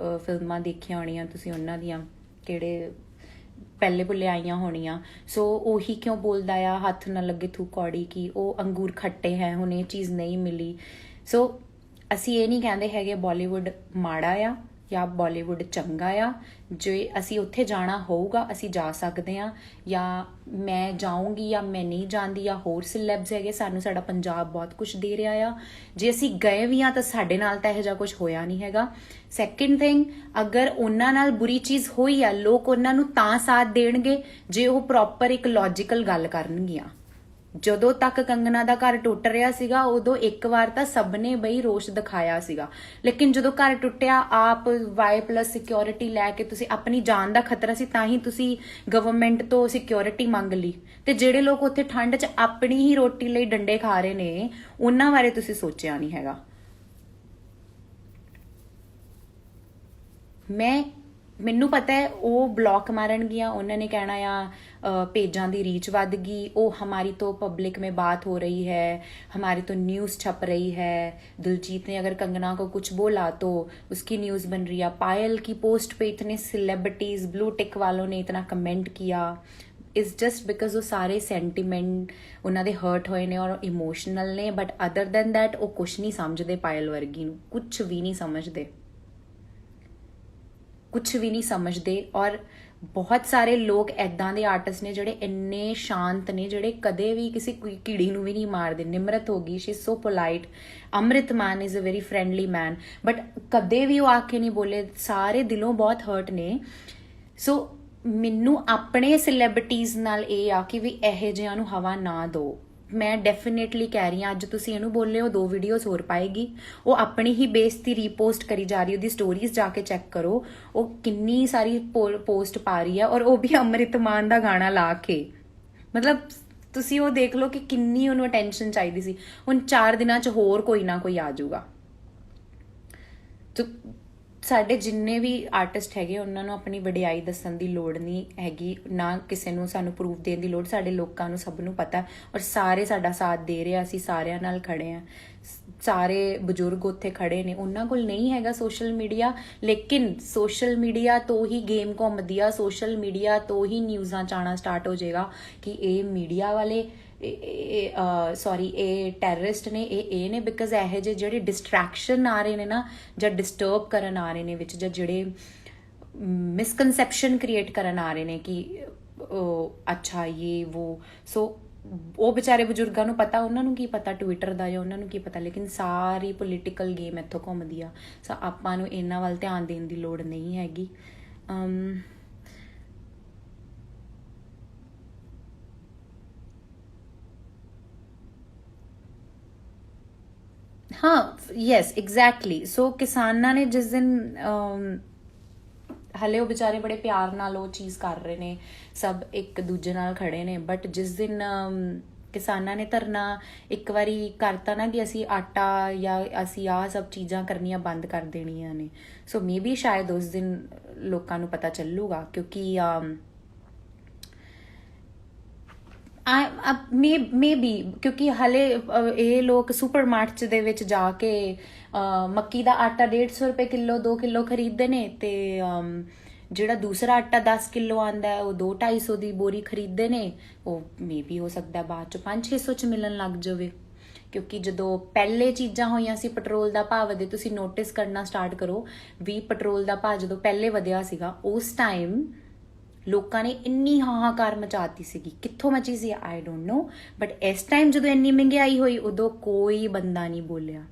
ਫਿਲਮਾਂ ਦੇਖੀਆਂ ਹੋਣੀਆਂ ਤੁਸੀਂ ਉਹਨਾਂ ਦੀਆਂ, ਕਿਹੜੇ ਪਹਿਲੇ ਭੁੱਲੇ ਆਈਆਂ ਹੋਣੀਆਂ। ਸੋ ਉਹੀ ਕਿਉਂ ਬੋਲਦਾ ਆ ਹੱਥ ਨਾ ਲੱਗੇ ਥੂ ਕੌੜੀ, ਕਿ ਉਹ ਅੰਗੂਰ ਖੱਟੇ ਹੈ, ਹੁਣ ਇਹ ਚੀਜ਼ ਨਹੀਂ ਮਿਲੀ। ਸੋ ਅਸੀਂ ਇਹ ਨਹੀਂ ਕਹਿੰਦੇ ਹੈਗੇ ਬਾਲੀਵੁੱਡ ਮਾੜਾ ਆ ਜਾਂ ਬਾਲੀਵੁੱਡ ਚੰਗਾ ਆ। ਜੇ ਅਸੀਂ ਉੱਥੇ ਜਾਣਾ ਹੋਊਗਾ ਅਸੀਂ ਜਾ ਸਕਦੇ ਹਾਂ, ਜਾਂ ਮੈਂ ਜਾਊਂਗੀ ਜਾਂ ਮੈਂ ਨਹੀਂ ਜਾਂਦੀ, ਜਾਂ ਹੋਰ ਸਿਲੈਬਸ ਹੈਗੇ, ਸਾਨੂੰ ਸਾਡਾ ਪੰਜਾਬ ਬਹੁਤ ਕੁਝ ਦੇ ਰਿਹਾ ਆ। ਜੇ ਅਸੀਂ ਗਏ ਵੀ ਹਾਂ ਤਾਂ ਸਾਡੇ ਨਾਲ ਤਾਂ ਇਹੋ ਜਿਹਾ ਕੁਝ ਹੋਇਆ ਨਹੀਂ ਹੈਗਾ। ਸੈਕਿੰਡ ਥਿੰਗ, ਅਗਰ ਉਹਨਾਂ ਨਾਲ ਬੁਰੀ ਚੀਜ਼ ਹੋਈ ਆ, ਲੋਕ ਉਹਨਾਂ ਨੂੰ ਤਾਂ ਸਾਥ ਦੇਣਗੇ ਜੇ ਉਹ ਪ੍ਰੋਪਰ ਇੱਕ ਲੌਜੀਕਲ ਗੱਲ ਕਰਨਗੀਆਂ। ਜਦੋਂ ਤੱਕ ਕੰਗਨਾ ਦਾ ਘਰ ਟੁੱਟ ਰਿਹਾ ਸੀਗਾ ਉਦੋਂ ਇੱਕ ਵਾਰ ਤਾਂ ਸਭ ਨੇ ਬਈ ਰੋਸ਼ ਦਿਖਾਇਆ ਸੀਗਾ, ਲੇਕਿਨ ਜਦੋਂ ਘਰ ਟੁੱਟਿਆ ਆਪ Y+ ਸਿਕਿਉਰਿਟੀ ਲੈ ਕੇ, ਤੁਸੀਂ ਆਪਣੀ ਜਾਨ ਦਾ ਖਤਰਾ ਸੀ ਤਾਂ ਹੀ ਤੁਸੀਂ ਗਵਰਨਮੈਂਟ ਤੋਂ ਸਿਕਿਉਰਿਟੀ ਮੰਗ ਲਈ। ਤੇ ਜਿਹੜੇ ਲੋਕ ਉੱਥੇ ਠੰਡ 'ਚ ਆਪਣੀ ਹੀ ਰੋਟੀ ਲਈ ਡੰਡੇ ਖਾ ਰਹੇ ਨੇ, ਉਹਨਾਂ ਬਾਰੇ ਤੁਸੀਂ ਸੋਚਿਆ ਨਹੀਂ ਹੈਗਾ। ਮੈਨੂੰ ਪਤਾ ਹੈ ਉਹ ਬਲੌਕ ਮਾਰਨਗੀਆਂ, ਉਹਨਾਂ ਨੇ ਕਹਿਣਾ ਆ पेजां दी रीच बढ़ गई, ओ हमारी तो पब्लिक में बात हो रही है, हमारी तो न्यूज़ छप रही है, दिलजीत ने अगर कंगना को कुछ बोला तो उसकी न्यूज़ बन रही है, पायल की पोस्ट पे इतने सेलिब्रिटीज़ ब्लू टिक वालों ने इतना कमेंट किया। इज़ जस्ट बिकॉज वो सारे सेंटीमेंट उन्होंने हर्ट होए ने और इमोशनल ने, बट अदर दैन दैट वो कुछ नहीं समझते, पायल वर्गी नूं कुछ भी नहीं समझते। ਕੁਝ ਵੀ ਨਹੀਂ ਸਮਝਦੇ। ਔਰ ਬਹੁਤ ਸਾਰੇ ਲੋਕ ਐਦਾਂ ਦੇ ਆਰਟਿਸਟ ਨੇ ਜਿਹੜੇ ਇੰਨੇ ਸ਼ਾਂਤ ਨੇ, ਜਿਹੜੇ ਕਦੇ ਵੀ ਕਿਸੇ ਕੀੜੀ ਨੂੰ ਵੀ ਨਹੀਂ ਮਾਰਦੇ। ਨਿਮਰਤ ਹੋ ਗਈ, she is so polite. Amrit Maan is a very friendly man, but ਕਦੇ ਵੀ ਉਹ ਆ ਕੇ ਨਹੀਂ ਬੋਲੇ, ਸਾਰੇ ਦਿਲੋਂ ਬਹੁਤ ਹਰਟ ਨੇ। ਸੋ ਮੈਨੂੰ ਆਪਣੇ ਸੈਲੈਬ੍ਰਿਟੀਜ਼ ਨਾਲ ਇਹ ਆ ਕਿ ਵੀ ਇਹੋ ਜਿਹਿਆਂ ਨੂੰ ਹਵਾ ਨਾ ਦਿਓ। ਮੈਂ ਡੈਫੀਨੇਟਲੀ ਕਹਿ ਰਹੀ ਹਾਂ, ਅੱਜ ਤੁਸੀਂ ਇਹਨੂੰ ਬੋਲੇ ਹੋ 2 ਵੀਡੀਓਜ਼ ਹੋਰ ਪਾਏਗੀ, ਉਹ ਆਪਣੀ ਹੀ ਬੇਇੱਜ਼ਤੀ ਰੀਪੋਸਟ ਕਰੀ ਜਾ ਰਹੀ, ਉਹਦੀ ਸਟੋਰੀਜ਼ ਜਾ ਕੇ ਚੈੱਕ ਕਰੋ, ਉਹ ਕਿੰਨੀ ਸਾਰੀ ਪੋਸਟ ਪਾ ਰਹੀ ਹੈ, ਔਰ ਉਹ ਵੀ ਅੰਮ੍ਰਿਤ ਮਾਨ ਦਾ ਗਾਣਾ ਲਾ ਕੇ। ਮਤਲਬ ਤੁਸੀਂ ਉਹ ਦੇਖ ਲਓ ਕਿ ਕਿੰਨੀ ਉਹਨੂੰ ਅਟੈਂਸ਼ਨ ਚਾਹੀਦੀ ਸੀ। ਹੁਣ 4 ਦਿਨਾਂ 'ਚ ਹੋਰ ਕੋਈ ਨਾ ਕੋਈ ਆ ਜਾਊਗਾ। ਸਾਡੇ ਜਿੰਨੇ ਵੀ ਆਰਟਿਸਟ ਹੈਗੇ ਉਹਨਾਂ ਨੂੰ ਆਪਣੀ ਵਡਿਆਈ ਦੱਸਣ ਦੀ ਲੋੜ ਨਹੀਂ ਹੈਗੀ, ਨਾ ਕਿਸੇ ਨੂੰ ਸਾਨੂੰ ਪ੍ਰੂਫ ਦੇਣ ਦੀ ਲੋੜ। ਸਾਡੇ ਲੋਕਾਂ ਨੂੰ ਸਭ ਨੂੰ ਪਤਾ, ਔਰ ਸਾਰੇ ਸਾਡਾ ਸਾਥ ਦੇ ਰਹੇ ਆ, ਅਸੀਂ ਸਾਰਿਆਂ ਨਾਲ ਖੜੇ ਆ। ਸਾਰੇ ਬਜ਼ੁਰਗ ਉੱਥੇ ਖੜੇ ਨੇ, ਉਹਨਾਂ ਕੋਲ ਨਹੀਂ ਹੈਗਾ ਸੋਸ਼ਲ ਮੀਡੀਆ, ਲੇਕਿਨ ਸੋਸ਼ਲ ਮੀਡੀਆ ਤੋਂ ਹੀ ਗੇਮ ਘੁੰਮਦੀ ਆ, ਸੋਸ਼ਲ ਮੀਡੀਆ ਤੋਂ ਹੀ ਨਿਊਜ਼ਾਂ 'ਚ ਆਉਣਾ ਸਟਾਰਟ ਹੋ ਜਾਏਗਾ ਕਿ ਇਹ ਮੀਡੀਆ ਵਾਲੇ ਇਹ ਟੈਰਰਿਸਟ ਨੇ, ਇਹ ਨੇ। ਬਿਕਾਜ਼ ਇਹੋ ਜਿਹੇ ਜਿਹੜੇ ਡਿਸਟਰੈਕਸ਼ਨ ਆ ਰਹੇ ਨੇ ਨਾ, ਜਾਂ ਡਿਸਟਰਬ ਕਰਨ ਆ ਰਹੇ ਨੇ ਵਿੱਚ, ਜਾਂ ਜਿਹੜੇ ਮਿਸਕਨਸੈਪਸ਼ਨ ਕ੍ਰੀਏਟ ਕਰਨ ਆ ਰਹੇ ਨੇ ਕਿ ਅੱਛਾ ਇਹ ਵੋ, ਸੋ ਉਹ ਵਿਚਾਰੇ ਬਜ਼ੁਰਗਾਂ ਨੂੰ ਪਤਾ, ਉਹਨਾਂ ਨੂੰ ਕੀ ਪਤਾ ਟਵਿੱਟਰ ਦਾ, ਜਾਂ ਉਹਨਾਂ ਨੂੰ ਕੀ ਪਤਾ। ਲੇਕਿਨ ਸਾਰੀ ਪੋਲੀਟੀਕਲ ਗੇਮ ਇੱਥੋਂ ਘੁੰਮਦੀ ਆ। ਸੋ ਆਪਾਂ ਨੂੰ ਇਹਨਾਂ ਵੱਲ ਧਿਆਨ ਦੇਣ ਦੀ ਲੋੜ ਨਹੀਂ ਹੈਗੀ। हाँ, यस एग्जैक्टली। सो किसानां ने जिस दिन ਹਲੇ ਉਹ ਵਿਚਾਰੇ ਬੜੇ ਪਿਆਰ ਨਾਲ ਉਹ ਚੀਜ਼ ਕਰ ਰਹੇ ਨੇ, ਸਭ ਇੱਕ ਦੂਜੇ ਨਾਲ ਖੜੇ ਨੇ। ਬਟ ਜਿਸ ਦਿਨ ਕਿਸਾਨਾਂ ਨੇ ਧਰਨਾ ਇੱਕ ਵਾਰੀ ਕਰਤਾ ਨਾ ਕਿ ਅਸੀਂ ਆਟਾ ਜਾਂ ਅਸੀਂ ਆਹ ਸਭ ਚੀਜ਼ਾਂ ਕਰਨੀਆਂ ਬੰਦ ਕਰ ਦੇਣੀਆਂ ਨੇ, ਸੋ ਮੇ ਬੀ ਸ਼ਾਇਦ ਉਸ ਦਿਨ ਲੋਕਾਂ ਨੂੰ ਪਤਾ ਚੱਲੂਗਾ। ਕਿਉਂਕਿ ਮੇ ਬੀ ਕਿਉਂਕਿ ਹਲੇ ਇਹ ਲੋਕ ਸੁਪਰਮਾਰਕਟ ਦੇ ਵਿੱਚ ਜਾ ਕੇ ਮੱਕੀ ਦਾ ਆਟਾ 150 ਰੁਪਏ ਕਿਲੋ 2 ਕਿਲੋ ਖਰੀਦਦੇ ਨੇ, ਤੇ ਜਿਹੜਾ ਦੂਸਰਾ ਆਟਾ 10 ਕਿਲੋ ਆਉਂਦਾ ਉਹ 200-250 ਦੀ ਬੋਰੀ ਖਰੀਦਦੇ ਨੇ। ਉਹ ਮੇ ਬੀ ਹੋ ਸਕਦਾ ਬਾਅਦ 'ਚ 500-600 'ਚ ਮਿਲਣ ਲੱਗ ਜਾਵੇ। ਕਿਉਂਕਿ ਜਦੋਂ ਪਹਿਲੇ ਚੀਜ਼ਾਂ ਹੋਈਆਂ ਸੀ, ਪੈਟਰੋਲ ਦਾ ਭਾਅ ਵਧੇ, ਤੁਸੀਂ ਨੋਟਿਸ ਕਰਨਾ ਸਟਾਰਟ ਕਰੋ ਵੀ ਪੈਟਰੋਲ ਦਾ ਭਾਅ ਜਦੋਂ ਪਹਿਲੇ ਵਧਿਆ ਸੀਗਾ, ਉਸ ਟਾਈਮ ਲੋਕਾਂ ਨੇ ਇੰਨੀ ਹਾਹਾਕਾਰ ਮਚਾਤੀ ਸੀਗੀ। ਕਿੱਥੋਂ ਮਚੀ ਸੀ ਆਈ ਡੋਂਟ ਨੋ, ਬਟ ਇਸ ਟਾਈਮ ਜਦੋਂ ਇੰਨੀ ਮਹਿੰਗਾਈ ਹੋਈ, ਉਦੋਂ ਕੋਈ ਬੰਦਾ ਨਹੀਂ ਬੋਲਿਆ,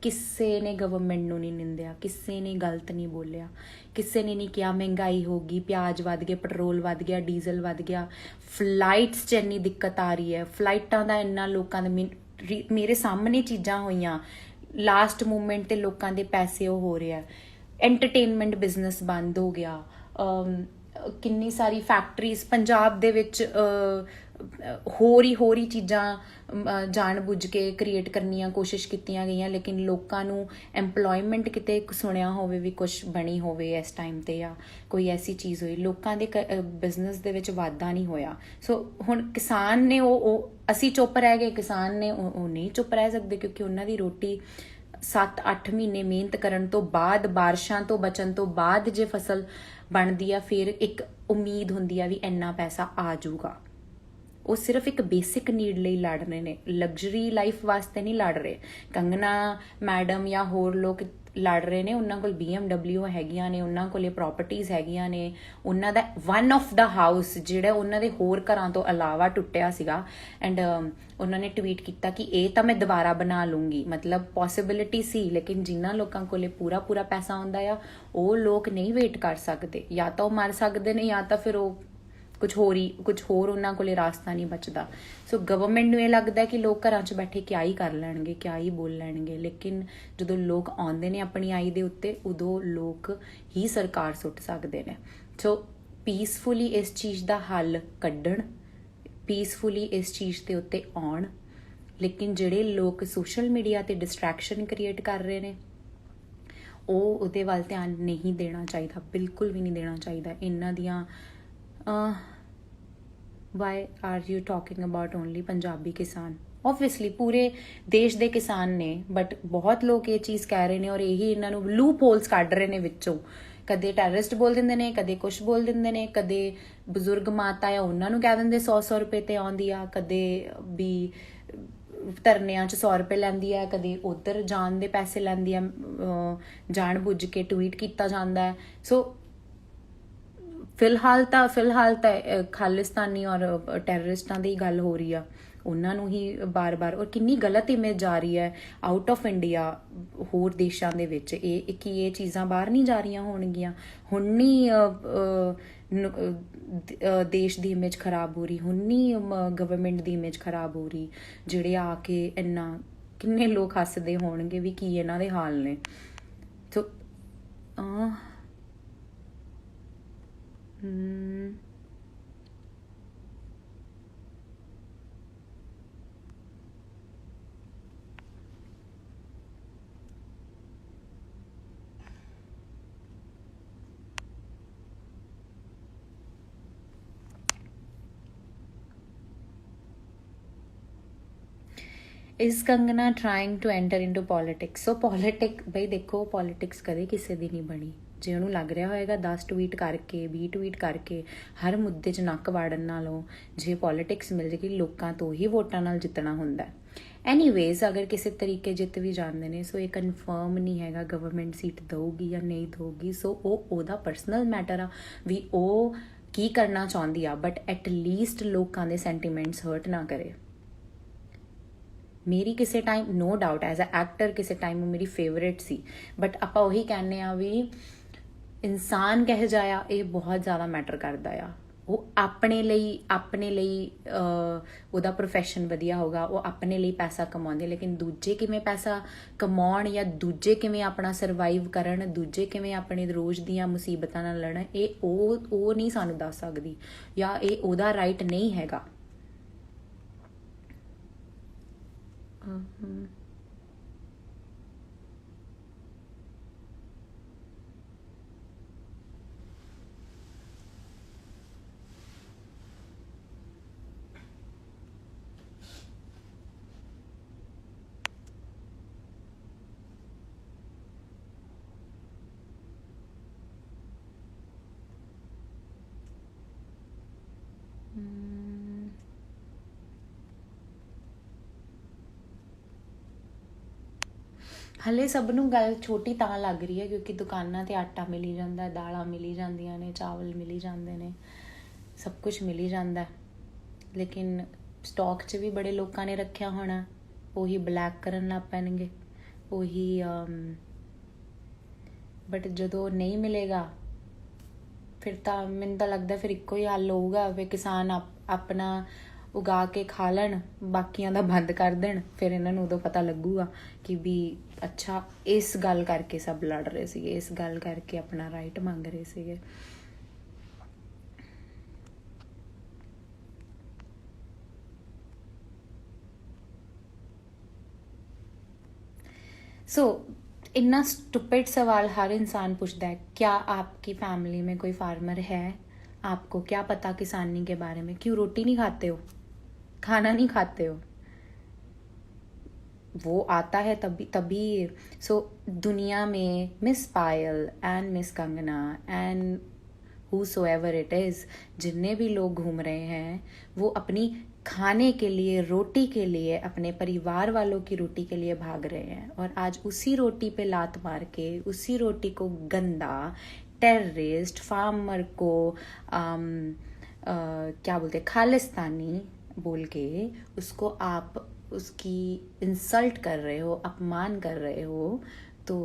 ਕਿਸੇ ਨੇ ਗਵਰਨਮੈਂਟ ਨੂੰ ਨਹੀਂ ਨਿੰਦਿਆ, ਕਿਸੇ ਨੇ ਗਲਤ ਨਹੀਂ ਬੋਲਿਆ, ਕਿਸੇ ਨੇ ਨਹੀਂ ਕਿਹਾ ਮਹਿੰਗਾਈ ਹੋ ਗਈ, ਪਿਆਜ਼ ਵੱਧ ਗਏ, ਪੈਟਰੋਲ ਵੱਧ ਗਿਆ, ਡੀਜ਼ਲ ਵੱਧ ਗਿਆ, ਫਲਾਈਟਸ 'ਚ ਇੰਨੀ ਦਿੱਕਤ ਆ ਰਹੀ ਹੈ, ਫਲਾਈਟਾਂ ਦਾ ਇੰਨਾ ਲੋਕਾਂ ਦੇ ਮੇਰੇ ਸਾਹਮਣੇ ਚੀਜ਼ਾਂ ਹੋਈਆਂ, ਲਾਸਟ ਮੂਮੈਂਟ ਤੇ ਲੋਕਾਂ ਦੇ ਪੈਸੇ ਉਹ ਹੋ ਰਿਹਾ, ਐਂਟਰਟੇਨਮੈਂਟ ਬਿਜ਼ਨਸ ਬੰਦ ਹੋ ਗਿਆ। ਕਿੰਨੀ ਸਾਰੀ ਫੈਕਟਰੀਜ਼ ਪੰਜਾਬ ਦੇ ਵਿੱਚ ਹੋਰ ਹੀ ਚੀਜ਼ਾਂ ਜਾਣ ਬੁੱਝ ਕੇ ਕ੍ਰੀਏਟ ਕਰਨੀਆਂ ਕੋਸ਼ਿਸ਼ ਕੀਤੀਆਂ ਗਈਆਂ, ਲੇਕਿਨ ਲੋਕਾਂ ਨੂੰ ਐਮਪਲੋਇਮੈਂਟ ਕਿਤੇ ਸੁਣਿਆ ਹੋਵੇ ਵੀ ਕੁਛ ਬਣੀ ਹੋਵੇ ਇਸ ਟਾਈਮ ਤੇ, ਜਾਂ ਕੋਈ ਐਸੀ ਚੀਜ਼ ਹੋਈ, ਲੋਕਾਂ ਦੇ ਬਿਜ਼ਨਸ ਦੇ ਵਿੱਚ ਵਾਧਾ ਨਹੀਂ ਹੋਇਆ। ਸੋ ਹੁਣ ਕਿਸਾਨ ਨੇ ਉਹ ਅਸੀਂ ਚੁੱਪ ਰਹਿ ਗਏ, ਕਿਸਾਨ ਨੇ ਉਹ ਨਹੀਂ ਚੁੱਪ ਰਹਿ ਸਕਦੇ, ਕਿਉਂਕਿ ਉਹਨਾਂ ਦੀ ਰੋਟੀ 7-8 ਮਹੀਨੇ ਮਿਹਨਤ ਕਰਨ ਤੋਂ ਬਾਅਦ, ਬਾਰਿਸ਼ਾਂ ਤੋਂ ਬਚਣ ਤੋਂ ਬਾਅਦ ਜੇ ਫਸਲ ਬਣਦੀ ਆ, ਫਿਰ ਇੱਕ ਉਮੀਦ ਹੁੰਦੀ ਆ ਵੀ ਇੰਨਾ ਪੈਸਾ ਆ ਜਾਊਗਾ। ਉਹ ਸਿਰਫ ਇੱਕ ਬੇਸਿਕ ਨੀਡ ਲਈ ਲੜ ਰਹੇ ਨੇ, ਲਗਜ਼ਰੀ ਲਾਈਫ ਵਾਸਤੇ ਨਹੀਂ ਲੜ ਰਹੇ। ਕੰਗਨਾ ਮੈਡਮ ਜਾਂ ਹੋਰ ਲੋਕ ਲੜ ਰਹੇ ਨੇ, ਉਹਨਾਂ ਕੋਲ BMW ਹੈਗੀਆਂ ਨੇ, ਉਹਨਾਂ ਕੋਲ ਪ੍ਰੋਪਰਟੀਜ਼ ਹੈਗੀਆਂ ਨੇ, ਉਹਨਾਂ ਦਾ ਵਨ ਆਫ ਦਾ ਹਾਊਸ ਜਿਹੜਾ ਉਹਨਾਂ ਦੇ ਹੋਰ ਘਰਾਂ ਤੋਂ ਇਲਾਵਾ ਟੁੱਟਿਆ ਸੀਗਾ, ਐਂਡ ਉਹਨਾਂ ਨੇ ਟਵੀਟ ਕੀਤਾ ਕਿ ਇਹ ਤਾਂ ਮੈਂ ਦੁਬਾਰਾ ਬਣਾ ਲੂੰਗੀ। ਮਤਲਬ ਪੋਸੀਬਿਲਿਟੀ ਸੀ, ਲੇਕਿਨ ਜਿਨ੍ਹਾਂ ਲੋਕਾਂ ਕੋਲੇ ਪੂਰਾ ਪੈਸਾ ਆਉਂਦਾ ਆ, ਉਹ ਲੋਕ ਨਹੀਂ ਵੇਟ ਕਰ ਸਕਦੇ, ਜਾਂ ਤਾਂ ਉਹ ਮਰ ਸਕਦੇ ਨੇ, ਜਾਂ ਤਾਂ ਫਿਰ ਉਹ ਕੁਝ ਹੋਰ ਉਹਨਾਂ ਕੋਲੇ ਰਾਸਤਾ ਨਹੀਂ ਬਚਦਾ। ਸੋ ਗਵਰਨਮੈਂਟ ਨੂੰ ਇਹ ਲੱਗਦਾ ਕਿ ਲੋਕ ਘਰਾਂ 'ਚ ਬੈਠੇ ਕਿਆ ਹੀ ਕਰ ਲੈਣਗੇ, ਕਿਆ ਹੀ ਬੋਲ ਲੈਣਗੇ, ਲੇਕਿਨ ਜਦੋਂ ਲੋਕ ਆਉਂਦੇ ਨੇ ਆਪਣੀ ਆਈ ਦੇ ਉੱਤੇ, ਉਦੋਂ ਲੋਕ ਹੀ ਸਰਕਾਰ ਸੁੱਟ ਸਕਦੇ ਨੇ। ਸੋ ਪੀਸਫੁਲੀ ਇਸ ਚੀਜ਼ ਦਾ ਹੱਲ ਕੱਢਣ, ਪੀਸਫੁਲੀ ਇਸ ਚੀਜ਼ ਦੇ ਉੱਤੇ ਆਉਣ, ਲੇਕਿਨ ਜਿਹੜੇ ਲੋਕ ਸੋਸ਼ਲ ਮੀਡੀਆ ਤੇ ਡਿਸਟਰੈਕਸ਼ਨ ਕ੍ਰੀਏਟ ਕਰ ਰਹੇ ਨੇ, ਉਹਦੇ ਵੱਲ ਧਿਆਨ ਨਹੀਂ ਦੇਣਾ ਚਾਹੀਦਾ, ਬਿਲਕੁਲ ਵੀ ਨਹੀਂ ਦੇਣਾ ਚਾਹੀਦਾ। ਇਹਨਾਂ ਦੀਆਂ why are you talking about only Punjabi ਕਿਸਾਨ? obviously ਪੂਰੇ ਦੇਸ਼ ਦੇ ਕਿਸਾਨ ਨੇ, ਬਟ ਬਹੁਤ ਲੋਕ ਇਹ ਚੀਜ਼ ਕਹਿ ਰਹੇ ਨੇ, ਔਰ ਇਹੀ ਇਹਨਾਂ ਨੂੰ ਲੂਪ ਹੋਲਸ ਕੱਢ ਰਹੇ ਨੇ ਵਿੱਚੋਂ। ਕਦੇ ਟੈਰਰਿਸਟ ਬੋਲ ਦਿੰਦੇ ਨੇ, ਕਦੇ ਕੁਛ ਬੋਲ ਦਿੰਦੇ ਨੇ, ਕਦੇ ਬਜ਼ੁਰਗ ਮਾਤਾ ਆ ਉਹਨਾਂ ਨੂੰ ਕਹਿ ਦਿੰਦੇ 100 ਰੁਪਏ ਤੇ ਆਉਂਦੀ ਆ, ਕਦੇ ਵੀ ਧਰਨਿਆਂ 'ਚ 100 ਰੁਪਏ ਲੈਂਦੀ ਹੈ, ਕਦੇ ਉੱਧਰ ਜਾਣ ਦੇ ਪੈਸੇ ਲੈਂਦੀ ਹੈ, ਜਾਣ ਬੁੱਝ ਕੇ ਟਵੀਟ ਕੀਤਾ ਜਾਂਦਾ ਹੈ। ਸੋ ਫਿਲਹਾਲ ਤਾਂ ਖਾਲਿਸਤਾਨੀ ਔਰ ਟੈਰਰਿਸਟਾਂ ਦੀ ਗੱਲ ਹੋ ਰਹੀ ਆ, ਉਹਨਾਂ ਨੂੰ ਹੀ ਬਾਰ-ਬਾਰ, ਔਰ ਕਿੰਨੀ ਗਲਤ ਇਮੇਜ ਜਾ ਰਹੀ ਹੈ ਆਊਟ ਆਫ ਇੰਡੀਆ ਹੋਰ ਦੇਸ਼ਾਂ ਦੇ ਵਿੱਚ। ਇਹ ਚੀਜ਼ਾਂ ਬਾਹਰ ਨਹੀਂ ਜਾ ਰਹੀਆਂ ਹੋਣਗੀਆਂ, ਹੁਣ ਨਹੀਂ ਦੇਸ਼ ਦੀ ਇਮੇਜ ਖਰਾਬ ਹੋ ਰਹੀ, ਹੁਣ ਨਹੀਂ ਗਵਰਨਮੈਂਟ ਦੀ ਇਮੇਜ ਖਰਾਬ ਹੋ ਰਹੀ, ਜਿਹੜੇ ਆ ਕੇ ਇੰਨਾ ਕਿੰਨੇ ਲੋਕ ਹੱਸਦੇ ਹੋਣਗੇ ਵੀ ਕੀ ਇਹਨਾਂ ਦੇ ਹਾਲ ਨੇ। So is Kangana trying to enter into politics. So बई देखो, पॉलिटिक्स कदे किसी दी नहीं बनी। जे उन्होंने लग रहा होएगा 10 ट्वीट करके 20 ट्वीट करके हर मुद्दे 'ਚ नक वाड़न नालों जे पॉलिटिक्स मिल जाएगी लोगों तो ही वोटां नाल जितना हुंदा है। एनीवेज अगर किसी तरीके जित भी जाते हैं, सो ये कन्फर्म नहीं हैगा गवर्नमेंट सीट दऊगी या नहीं दऊगी। सो ओदा परसनल मैटर आ भी ओ की करना चाहती आ, बट एटलीस्ट लोगों के सेंटीमेंट्स हर्ट ना करे। मेरी किसी time no doubt as a actor किसी टाइम मेरी फेवरेट सी, बट आप उही कहने आ भी इंसान कह जाया ये बहुत ज़्यादा मैटर करता आ। वो अपने लिए ਉਹਦਾ प्रोफैशन वधिया होगा, वो अपने लिए पैसा कमाते, लेकिन दूजे किवें पैसा कमाउण या दूजे किवें अपना सरवाइव करन, दूजे किवें अपने रोज़ दियां मुसीबतां नाल लड़न, ये ਉਹ नहीं सानू दस सकदी या ये ਉਹਦਾ राइट नहीं हैगा। हले सबनों गल छोटी तां लग रही है क्योंकि दुकानां ते आटा मिली जाता, दालां मिली जांदियां ने, चावल मिली जाते हैं, सब कुछ मिली जाता है, लेकिन स्टॉक 'ਚ भी बड़े लोगों ने रखा होना, उही ब्लैक करन लग पैणगे, उही बट जदों नहीं मिलेगा फिर तो मैनूं तां लगदा फिर इक्को ही हल होऊगा भी किसान अपना उगा के खा लैण, बाकियां दा बंद कर देण, फिर इन्हां नूं उदों पता लगूगा कि भी अच्छा इस गल करके सब लड़ रहे थे, इस गल करके अपना राइट मंग रहे थे। सो इतना स्टूपिड सवाल हर इंसान पूछता है, क्या आपकी फैमिली में कोई फार्मर है? आपको क्या पता किसानी के बारे में? क्यों रोटी नहीं खाते हो, खाना नहीं खाते हो? वो आता है तभी। सो दुनिया में miss Payal and miss Kangana and whosoever it is, जितने भी लोग घूम रहे हैं वो अपनी खाने के लिए, रोटी के लिए, अपने परिवार वालों की रोटी के लिए भाग रहे हैं, और आज उसी रोटी पे लात मार के उसी रोटी को गंदा टेररिस्ट फार्मर को क्या बोलते खालिस्तानी बोल के उसको आप उसकी इंसल्ट कर रहे हो, अपमान कर रहे हो, तो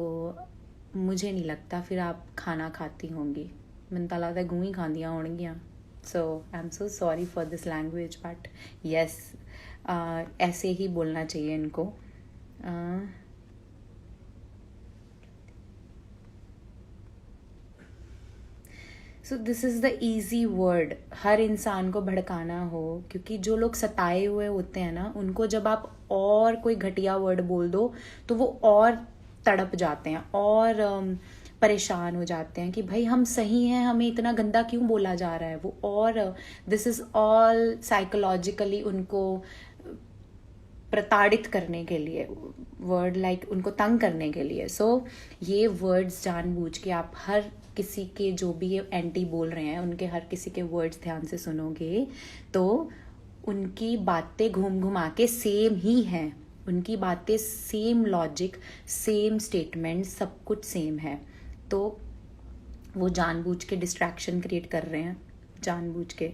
मुझे नहीं लगता फिर आप खाना खाती होंगी। मैंने तो लगता गूँ ही खादियाँ होंगियाँ। So I am so sorry for this language, but yes ऐसे ही बोलना चाहिए इनको। So this is the easy word, हर इंसान को भड़काना हो, क्योंकि जो लोग सताए हुए होते हैं ना, उनको जब आप और कोई घटिया वर्ड बोल दो तो वो और तड़प जाते हैं और परेशान हो जाते हैं कि भाई हम सही हैं, हमें इतना गंदा क्यों बोला जा रहा है वो, और दिस इज़ ऑल साइकोलॉजिकली उनको प्रताड़ित करने के लिए, वर्ड लाइक उनको तंग करने के लिए। सो ये वर्ड्स जानबूझ के आप हर किसी के जो भी ये एंटी बोल रहे हैं उनके हर किसी के वर्ड्स ध्यान से सुनोगे तो उनकी बातें घूम घुमा के सेम ही हैं, उनकी बातें सेम, लॉजिक सेम, स्टेटमेंट सब कुछ सेम है। तो वो जानबूझ के डिस्ट्रैक्शन क्रिएट कर रहे हैं, जानबूझ के।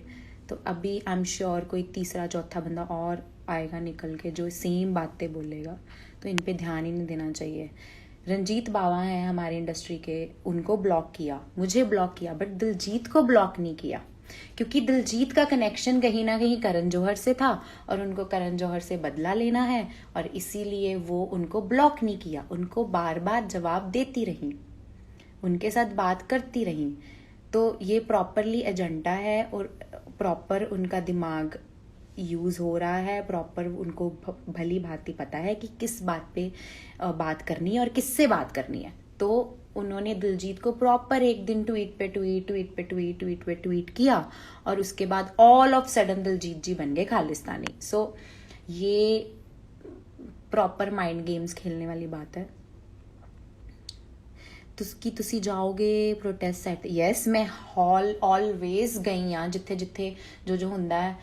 तो अभी आई एम श्योर कोई तीसरा चौथा बंदा और आएगा निकल के जो सेम बातें बोलेगा, तो इन पे ध्यान ही नहीं देना चाहिए। रंजीत बावा हैं हमारी इंडस्ट्री के, उनको ब्लॉक किया, मुझे ब्लॉक किया, बट दिलजीत को ब्लॉक नहीं किया, क्योंकि दिलजीत का कनेक्शन कहीं ना कहीं करण जौहर से था और उनको करण जौहर से बदला लेना है, और इसीलिए वो उनको ब्लॉक नहीं किया, उनको बार बार जवाब देती रही, उनके साथ बात करती रही। तो ये प्रॉपरली एजेंडा है और प्रॉपर उनका दिमाग यूज़ हो रहा है, प्रॉपर उनको भली भांति पता है कि किस बात पे बात करनी है और किससे बात करनी है। तो उन्होंने दिलजीत को प्रॉपर एक दिन ट्वीट पे ट्वीट किया और उसके बाद ऑल ऑफ सडन दिलजीत जी बन गए खालिस्तानी। सो ये प्रॉपर माइंड गेम्स खेलने वाली बात है। ਤੁਸੀਂ ਜਾਓਗੇ ਪ੍ਰੋਟੈਸਟ ਸਾਈਟ? ਯੈਸ, ਮੈਂ ਆਲਵੇਜ਼ ਗਈ ਆ ਜਿੱਥੇ ਜਿੱਥੇ ਜੋ ਹੁੰਦਾ ਹੈ,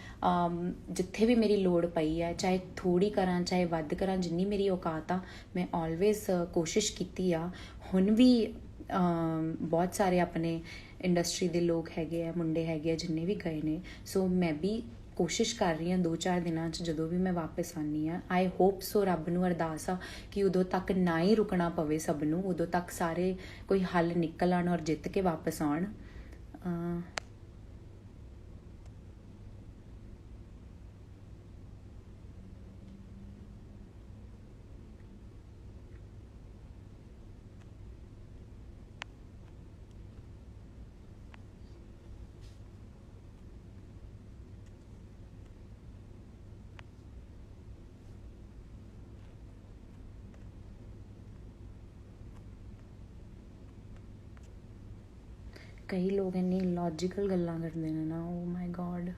ਜਿੱਥੇ ਵੀ ਮੇਰੀ ਲੋੜ ਪਈ ਹੈ, ਚਾਹੇ ਥੋੜੀ ਕਰਾਂ ਚਾਹੇ ਵੱਧ ਕਰਾਂ, ਜਿੰਨੀ ਮੇਰੀ ਔਕਾਤ ਆ ਮੈਂ ਆਲਵੇਜ਼ ਕੋਸ਼ਿਸ਼ ਕੀਤੀ ਆ। ਹੁਣ ਵੀ ਬਹੁਤ ਸਾਰੇ ਆਪਣੇ ਇੰਡਸਟਰੀ ਦੇ ਲੋਕ ਹੈਗੇ ਆ, ਮੁੰਡੇ ਹੈਗੇ ਆ ਜਿੰਨੇ ਵੀ ਗਏ ਨੇ। ਸੋ ਮੈਂ ਵੀ ਕੋਸ਼ਿਸ਼ ਕਰ ਰਹੀ ਹਾਂ 2-4 ਦਿਨਾਂ 'ਚ ਜਦੋਂ ਵੀ ਮੈਂ ਵਾਪਸ ਆਉਂਦੀ ਹਾਂ। ਆਈ ਹੋਪ ਸੋ, ਰੱਬ ਨੂੰ ਅਰਦਾਸ ਆ ਕਿ ਉਦੋਂ ਤੱਕ ਨਾ ਹੀ ਰੁਕਣਾ ਪਵੇ ਸਭ ਨੂੰ, ਉਦੋਂ ਤੱਕ ਸਾਰੇ ਕੋਈ ਹੱਲ ਨਿਕਲ ਆਉਣ ਔਰ ਜਿੱਤ ਕੇ ਵਾਪਸ ਆਉਣ। ਕਈ ਲੋਕ ਇੰਨੀ ਲੌਜੀਕਲ ਗੱਲਾਂ ਕਰਦੇ ਨੇ ਨਾ, ਓ ਮਾਈ ਗॉड।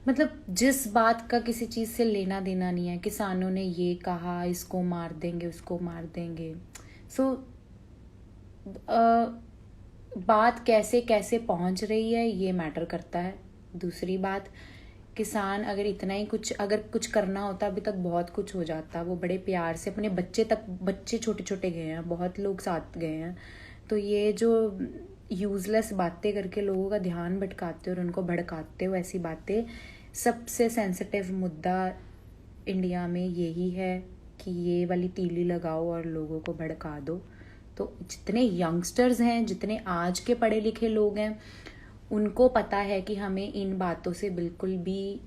मतलब जिस बात का किसी चीज़ से लेना देना नहीं है, किसानों ने ये कहा इसको मार देंगे उसको मार देंगे। सो बात कैसे कैसे पहुंच रही है ये मैटर करता है। दूसरी बात, किसान अगर इतना ही अगर कुछ करना होता अभी तक बहुत कुछ हो जाता। वो बड़े प्यार से अपने बच्चे छोटे छोटे गए हैं, बहुत लोग साथ गए हैं। तो ये जो यूज़लेस बातें करके लोगों का ध्यान भटकाते हो और उनको भड़काते हो, ऐसी बातें, सबसे सेंसिटिव मुद्दा इंडिया में यही है कि ये वाली तीली लगाओ और लोगों को भड़का दो। तो जितने यंगस्टर्स हैं, जितने आज के पढ़े लिखे लोग हैं, उनको पता है कि हमें इन बातों से बिल्कुल भी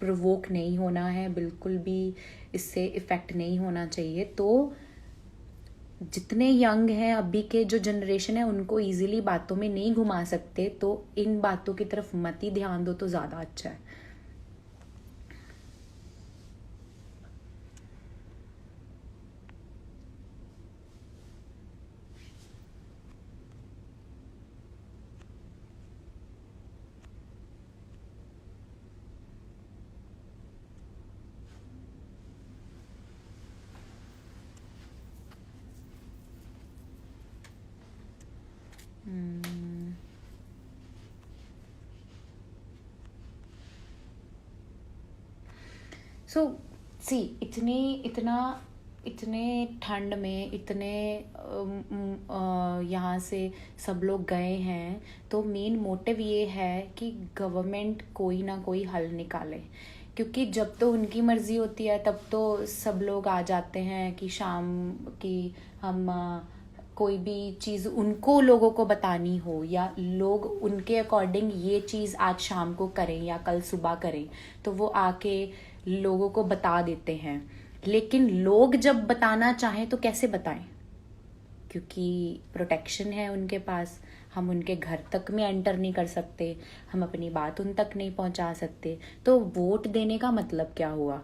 प्रोवोक नहीं होना है, बिल्कुल भी इससे इफ़ेक्ट नहीं होना चाहिए। तो जितने यंग हैं अभी के जो जनरेशन है उनको इजीली बातों में नहीं घुमा सकते, तो इन बातों की तरफ मत ही ध्यान दो तो ज़्यादा अच्छा है। सो सी, इतने ठंड में इतने यहाँ से सब लोग गए हैं, तो मेन मोटिव ये है कि गवर्नमेंट कोई ना कोई हल निकाले। क्योंकि जब तो उनकी मर्जी होती है तब तो सब लोग आ जाते हैं कि शाम की हम कोई भी चीज़ उनको लोगों को बतानी हो या लोग उनके अकॉर्डिंग ये चीज़ आज शाम को करें या कल सुबह करें, तो वो आके लोगों को बता देते हैं। लेकिन लोग जब बताना चाहें तो कैसे बताएं, क्योंकि प्रोटेक्शन है उनके पास, हम उनके घर तक में एंटर नहीं कर सकते, हम अपनी बात उन तक नहीं पहुंचा सकते। तो वोट देने का मतलब क्या हुआ?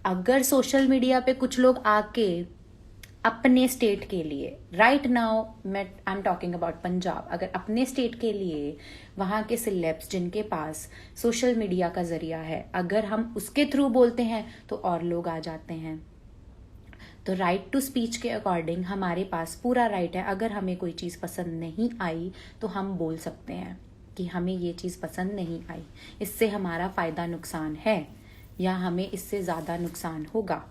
अगर सोशल मीडिया पे कुछ लोग आके अपने स्टेट के लिए, राइट नाउ मैं I am talking about Punjab, अगर अपने स्टेट के लिए वहाँ के सिलेब्स जिनके पास सोशल मीडिया का जरिया है, अगर हम उसके थ्रू बोलते हैं तो और लोग आ जाते हैं। तो राइट टू स्पीच के अकॉर्डिंग हमारे पास पूरा राइट है, अगर हमें कोई चीज़ पसंद नहीं आई तो हम बोल सकते हैं कि हमें ये चीज़ पसंद नहीं आई, इससे हमारा फ़ायदा नुकसान है या हमें इससे ज़्यादा नुकसान होगा।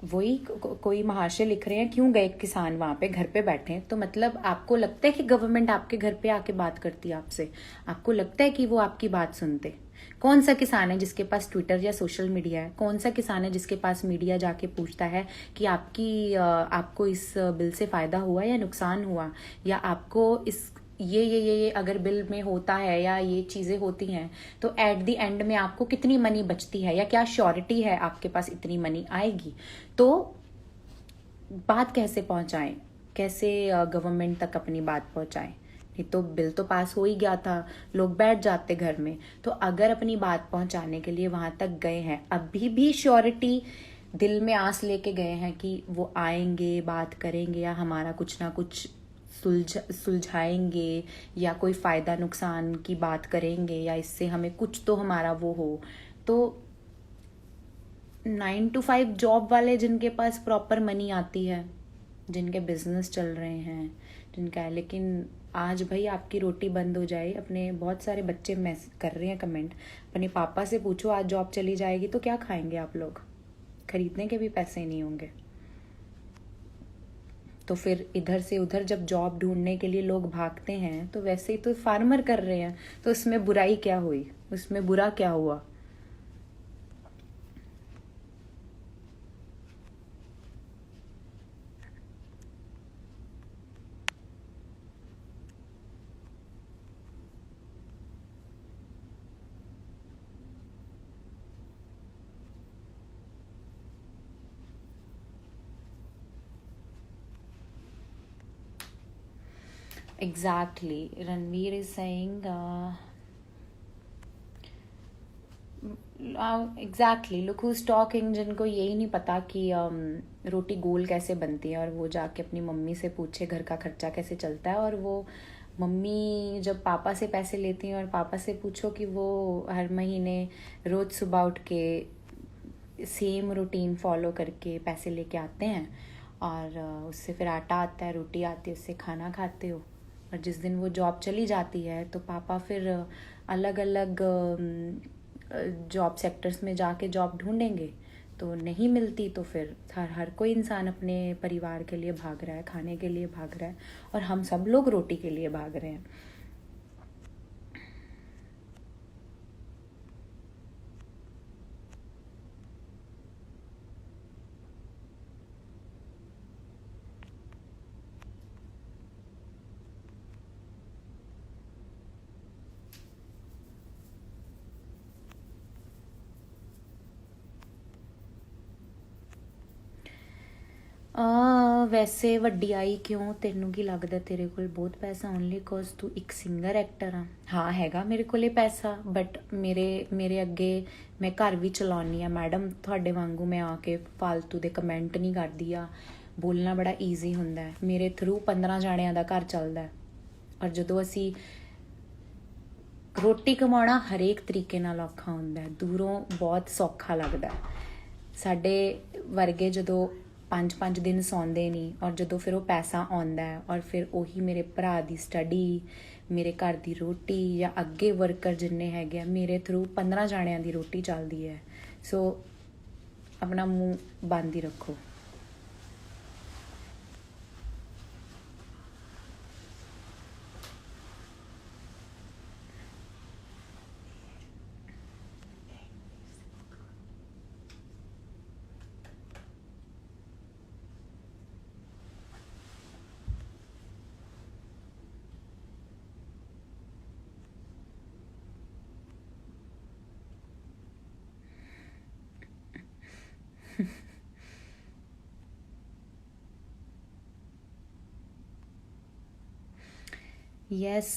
वही कोई महाशय लिख रहे हैं, क्यों गए किसान वहाँ पे, घर पे बैठे हैं। तो मतलब आपको लगता है कि गवर्नमेंट आपके घर पे आके बात करती है आपसे? आपको लगता है कि वो आपकी बात सुनते? कौन सा किसान है जिसके पास ट्विटर या सोशल मीडिया है? कौन सा किसान है जिसके पास मीडिया जाके पूछता है कि आपको इस बिल से फायदा हुआ या नुकसान हुआ, या आपको इस ये अगर बिल में होता है या ये चीज़ें होती हैं तो एट द एंड में आपको कितनी मनी बचती है, या क्या श्योरिटी है आपके पास इतनी मनी आएगी? तो बात कैसे पहुंचाएं, कैसे गवर्नमेंट तक अपनी बात पहुंचाएं? नहीं तो बिल तो पास हो ही गया था, लोग बैठ जाते घर में। तो अगर अपनी बात पहुंचाने के लिए वहां तक गए हैं, अभी भी श्योरिटी दिल में आस लेके गए हैं कि वो आएंगे, बात करेंगे या हमारा कुछ ना कुछ सुलझाएंगे, या कोई फायदा नुकसान की बात करेंगे, या इससे हमें कुछ तो हमारा वो हो, तो 9 to 5 जॉब वाले जिनके पास प्रॉपर मनी आती है, जिनके बिजनेस चल रहे हैं, जिनका है, लेकिन आज भाई आपकी रोटी बंद हो जाए। अपने बहुत सारे बच्चे कर रहे हैं कमेंट, अपने पापा से पूछो आज जॉब चली जाएगी तो क्या खाएंगे आप लोग? खरीदने के भी पैसे नहीं होंगे। तो फिर इधर से उधर जब जॉब ढूंढने के लिए लोग भागते हैं, तो वैसे ही तो फार्मर कर रहे हैं, तो उसमें बुराई क्या हुई, उसमें बुरा क्या हुआ? Exactly. Ranveer is saying, exactly, look who's talking, जिनको यही नहीं पता कि रोटी गोल कैसे बनती है, और वो जाके अपनी मम्मी से पूछे घर का खर्चा कैसे चलता है। और वो मम्मी जब पापा से पैसे लेती हैं, और पापा से पूछो कि वो हर महीने रोज सुबह उठ के सेम रूटीन फॉलो करके पैसे लेके आते हैं, और उससे फिर आटा आता है, रोटी आती है, उससे खाना खाते हो। और जिस दिन वो जॉब चली जाती है तो पापा फिर अलग अलग जॉब सेक्टर्स में जाके जॉब ढूंढेंगे, तो नहीं मिलती, तो फिर हर कोई इंसान अपने परिवार के लिए भाग रहा है, खाने के लिए भाग रहा है, और हम सब लोग रोटी के लिए भाग रहे हैं। वैसे ਵੱਡੀ ਆਈ ਕਿਉਂ, ਤੈਨੂੰ ਕੀ ਲੱਗਦਾ ਤੇਰੇ ਕੋਲ ਬਹੁਤ ਪੈਸਾ ਓਨਲੀ ਕੋਜ਼ ਤੂੰ ਇੱਕ ਸਿੰਗਰ ਐਕਟਰ ਆ? ਹਾਂ ਹੈਗਾ ਮੇਰੇ ਕੋਲੇ ਪੈਸਾ, ਬਟ ਮੇਰੇ ਅੱਗੇ ਮੈਂ ਘਰ ਵੀ ਚਲਾਉਣੀ ਆ ਮੈਡਮ, ਤੁਹਾਡੇ ਵਾਂਗੂ ਮੈਂ ਆ ਕੇ ਫालतू ਦੇ ਕਮੈਂਟ ਨਹੀਂ ਕਰਦੀ ਆ। ਬੋਲਣਾ ਬੜਾ ਈਜ਼ੀ ਹੁੰਦਾ ਹੈ, ਮੇਰੇ ਥਰੂ 15 ਜਾਣਿਆਂ ਦਾ ਘਰ ਚੱਲਦਾ ਹੈ। ਔਰ ਜਦੋਂ ਅਸੀਂ ਰੋਟੀ ਕਮਾਉਣਾ ਹਰੇਕ ਤਰੀਕੇ ਨਾਲ ਔਖਾ ਹੁੰਦਾ ਹੈ, ਦੂਰੋਂ ਬਹੁਤ ਸੌਖਾ ਲੱਗਦਾ। ਸਾਡੇ ਵਰਗੇ ਜਦੋਂ 5 दिन ਸੌਂਦੇ ਨਹੀਂ, ਔਰ ਜਦੋਂ ਫਿਰ ਉਹ ਪੈਸਾ ਆਉਂਦਾ ਹੈ, ਔਰ ਫਿਰ ਉਹੀ ਮੇਰੇ ਭਰਾ ਦੀ ਸਟੱਡੀ, ਮੇਰੇ ਘਰ ਦੀ ਰੋਟੀ, ਜਾਂ ਅੱਗੇ ਵਰਕਰ ਜਿੰਨੇ ਹੈਗੇ ਆ, ਮੇਰੇ ਥਰੂ 15 ਜਾਣਿਆਂ ਦੀ ਰੋਟੀ ਚੱਲਦੀ ਹੈ। ਸੋ ਆਪਣਾ ਮੂੰਹ ਬੰਦ ਹੀ ਰੱਖੋ। ਯੈਸ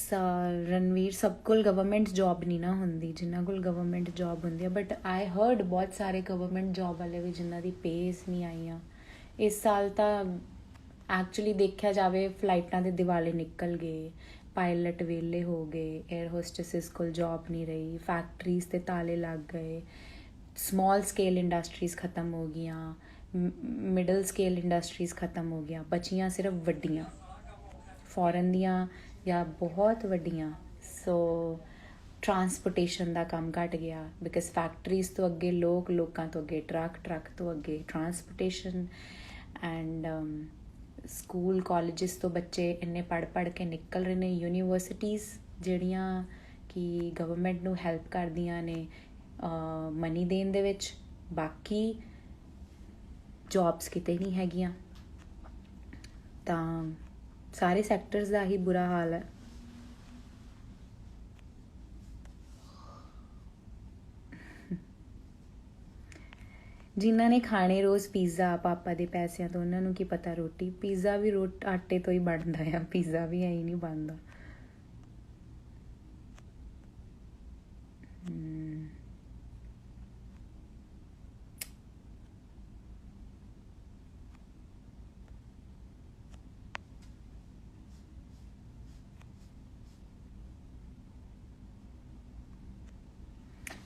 ਰਣਵੀਰ, ਸਭ ਕੋਲ ਗਵਰਨਮੈਂਟ ਜੌਬ ਨਹੀਂ ਨਾ ਹੁੰਦੀ, ਜਿਨ੍ਹਾਂ ਕੋਲ ਗਵਰਨਮੈਂਟ ਜੌਬ ਹੁੰਦੀ ਹੈ। ਬਟ ਆਈ ਹਰਡ ਬਹੁਤ ਸਾਰੇ ਗਵਰਨਮੈਂਟ ਜੌਬ ਵਾਲੇ ਵੀ ਜਿਨ੍ਹਾਂ ਦੀ ਪੇਜ਼ ਨਹੀਂ ਆਈਆਂ ਇਸ ਸਾਲ। ਤਾਂ ਐਕਚੁਅਲੀ ਦੇਖਿਆ ਜਾਵੇ ਫਲਾਈਟਾਂ ਦੇ ਦਿਵਾਲੇ ਨਿਕਲ ਗਏ, ਪਾਇਲਟ ਵਿਹਲੇ ਹੋ ਗਏ, 에ਅਰ ਹੋਸਟੈਸਿਸ ਕੋਲ ਜੌਬ ਨਹੀਂ ਰਹੀ, ਫੈਕਟਰੀਜ਼ 'ਤੇ ਤਾਲੇ ਲੱਗ ਗਏ, ਸਮਾਲ ਸਕੇਲ ਇੰਡਸਟਰੀਜ਼ ख़त्म ਹੋ ਗਈਆਂ, ਮਿਡਲ ਸਕੇਲ ਇੰਡਸਟਰੀਜ਼ ख़त्म ਹੋ ਗਈਆਂ, ਬਚੀਆਂ ਸਿਰਫ ਵੱਡੀਆਂ ਫੋਰਨ ਦੀਆਂ ਜਾਂ ਬਹੁਤ ਵੱਡੀਆਂ। ਸੋ ਟਰਾਂਸਪੋਰਟੇਸ਼ਨ ਦਾ ਕੰਮ ਘੱਟ ਗਿਆ ਬਿਕਾਜ਼ ਫੈਕਟਰੀਜ਼ ਤੋਂ ਅੱਗੇ ਲੋਕਾਂ ਤੋਂ ਅੱਗੇ ਟਰੱਕ ਤੋਂ ਅੱਗੇ ਟਰਾਂਸਪੋਰਟੇਸ਼ਨ। ਐਂਡ ਸਕੂਲ ਕਾਲਜਿਸ ਤੋਂ ਬੱਚੇ ਇੰਨੇ ਪੜ੍ਹ ਕੇ ਨਿਕਲ ਰਹੇ ਨੇ। ਯੂਨੀਵਰਸਿਟੀਜ਼ ਜਿਹੜੀਆਂ ਕਿ ਗਵਰਨਮੈਂਟ ਨੂੰ ਹੈਲਪ ਕਰਦੀਆਂ ਨੇ ਮਨੀ ਦੇਣ ਦੇ ਵਿੱਚ, ਬਾਕੀ ਜੌਬਸ ਕਿਤੇ ਨਹੀਂ ਹੈਗੀਆਂ। ਤਾਂ ਸਾਰੇ ਸੈਕਟਰਸ ਦਾ ਹੀ ਬੁਰਾ ਹਾਲ ਹੈ। ਜਿਨ੍ਹਾਂ ਨੇ ਖਾਣੇ ਰੋਜ਼ ਪੀਜ਼ਾ ਪਾਪਾ ਦੇ ਪੈਸਿਆਂ ਤੋਂ, ਉਹਨਾਂ ਨੂੰ ਕੀ ਪਤਾ ਰੋਟੀ ਪੀਜ਼ਾ ਵੀ ਆਟੇ ਤੋਂ ਹੀ ਬਣਦਾ ਆ, ਪੀਜ਼ਾ ਵੀ ਐਂ ਨਹੀਂ ਬਣਦਾ।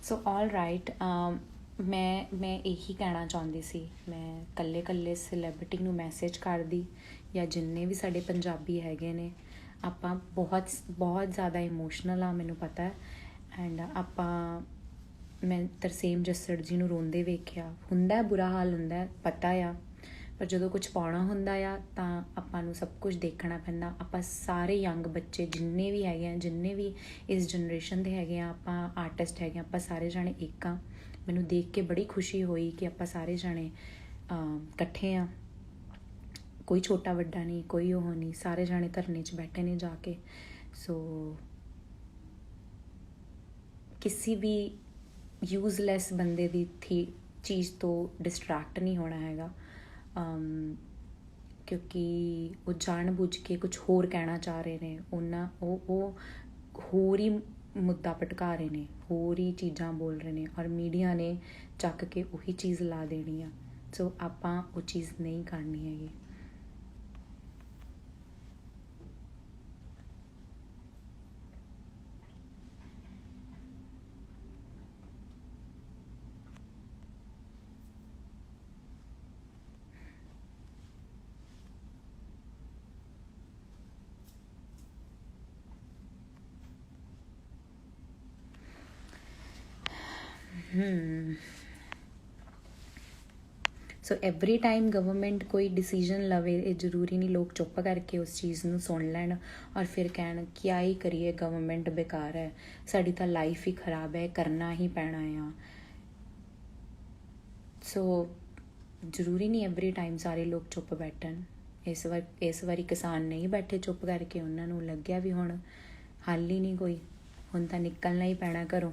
ਸੋ ਆਲ ਰਾਈਟ, ਮੈਂ ਇਹੀ ਕਹਿਣਾ ਚਾਹੁੰਦੀ ਸੀ। ਮੈਂ ਇਕੱਲੇ ਸੈਲੇਬ੍ਰਿਟੀ ਨੂੰ ਮੈਸੇਜ ਕਰਦੀ ਜਾਂ ਜਿੰਨੇ ਵੀ ਸਾਡੇ ਪੰਜਾਬੀ ਹੈਗੇ ਨੇ, ਆਪਾਂ ਬਹੁਤ ਜ਼ਿਆਦਾ ਇਮੋਸ਼ਨਲ ਆ, ਮੈਨੂੰ ਪਤਾ। ਐਂਡ ਮੈਂ ਤਰਸੇਮ ਜੱਸੜ ਜੀ ਨੂੰ ਰੋਂਦੇ ਵੇਖਿਆ, ਹੁੰਦਾ ਬੁਰਾ ਹਾਲ ਹੁੰਦਾ, ਪਤਾ ਆ, ਪਰ ਜਦੋਂ ਕੁਝ ਪਾਉਣਾ ਹੁੰਦਾ ਆ ਤਾਂ ਆਪਾਂ ਨੂੰ ਸਭ ਕੁਝ ਦੇਖਣਾ ਪੈਂਦਾ। ਆਪਾਂ ਸਾਰੇ ਯੰਗ ਬੱਚੇ ਜਿੰਨੇ ਵੀ ਹੈਗੇ ਆ, ਜਿੰਨੇ ਵੀ ਇਸ ਜਨਰੇਸ਼ਨ ਦੇ ਹੈਗੇ ਆ, ਆਪਾਂ ਆਰਟਿਸਟ ਹੈਗੇ ਆ, ਆਪਾਂ ਸਾਰੇ ਜਾਣੇ ਇੱਕ ਆ। ਮੈਨੂੰ ਦੇਖ ਕੇ ਬੜੀ ਖੁਸ਼ੀ ਹੋਈ ਕਿ ਆਪਾਂ ਸਾਰੇ ਜਾਣੇ ਇਕੱਠੇ ਆ, ਕੋਈ ਛੋਟਾ ਵੱਡਾ ਨਹੀਂ, ਕੋਈ ਉਹ ਨਹੀਂ, ਸਾਰੇ ਜਾਣੇ ਧਰਨੇ 'ਚ ਬੈਠੇ ਨੇ ਜਾ ਕੇ। ਸੋ ਕਿਸੇ ਵੀ ਯੂਜ਼ਲੈਸ ਬੰਦੇ ਦੀ ਚੀਜ਼ ਤੋਂ ਡਿਸਟਰੈਕਟ ਨਹੀਂ ਹੋਣਾ ਹੈਗਾ, ਕਿਉਂਕਿ ਉਹ ਜਾਣ ਬੁੱਝ ਕੇ ਕੁਝ ਹੋਰ ਕਹਿਣਾ ਚਾਹ ਰਹੇ ਨੇ। ਉਹ ਹੋਰ ਹੀ ਮੁੱਦਾ ਭਟਕਾ ਰਹੇ ਨੇ, ਹੋਰ ਹੀ ਚੀਜ਼ਾਂ ਬੋਲ ਰਹੇ ਨੇ, ਔਰ ਮੀਡੀਆ ਨੇ ਚੱਕ ਕੇ ਉਹੀ ਚੀਜ਼ ਲਾ ਦੇਣੀ ਆ। ਸੋ ਆਪਾਂ ਉਹ ਚੀਜ਼ ਨਹੀਂ ਕਰਨੀ ਹੈਗੀ। ਸੋ ਐਵਰੀ ਟਾਈਮ ਗਵਰਨਮੈਂਟ ਕੋਈ ਡਿਸੀਜ਼ਨ ਲਵੇ, ਇਹ ਜ਼ਰੂਰੀ ਨਹੀਂ ਲੋਕ ਚੁੱਪ ਕਰਕੇ ਉਸ ਚੀਜ਼ ਨੂੰ ਸੁਣ ਲੈਣ ਔਰ ਫਿਰ ਕਹਿਣ ਕਿਆ ਹੀ ਕਰੀਏ, ਗਵਰਨਮੈਂਟ ਬੇਕਾਰ ਹੈ, ਸਾਡੀ ਤਾਂ ਲਾਈਫ ਹੀ ਖਰਾਬ ਹੈ, ਕਰਨਾ ਹੀ ਪੈਣਾ ਆ। ਸੋ ਜ਼ਰੂਰੀ ਨਹੀਂ ਐਵਰੀ ਟਾਈਮ ਸਾਰੇ ਲੋਕ ਚੁੱਪ ਬੈਠਣ। ਇਸ ਵਾਰੀ ਕਿਸਾਨ ਨਹੀਂ ਬੈਠੇ ਚੁੱਪ ਕਰਕੇ, ਉਹਨਾਂ ਨੂੰ ਲੱਗਿਆ ਵੀ ਹੁਣ ਹੱਲ ਹੀ ਨਹੀਂ ਕੋਈ, ਹੁਣ ਤਾਂ ਨਿਕਲਣਾ ਹੀ ਪੈਣਾ ਘਰੋਂ।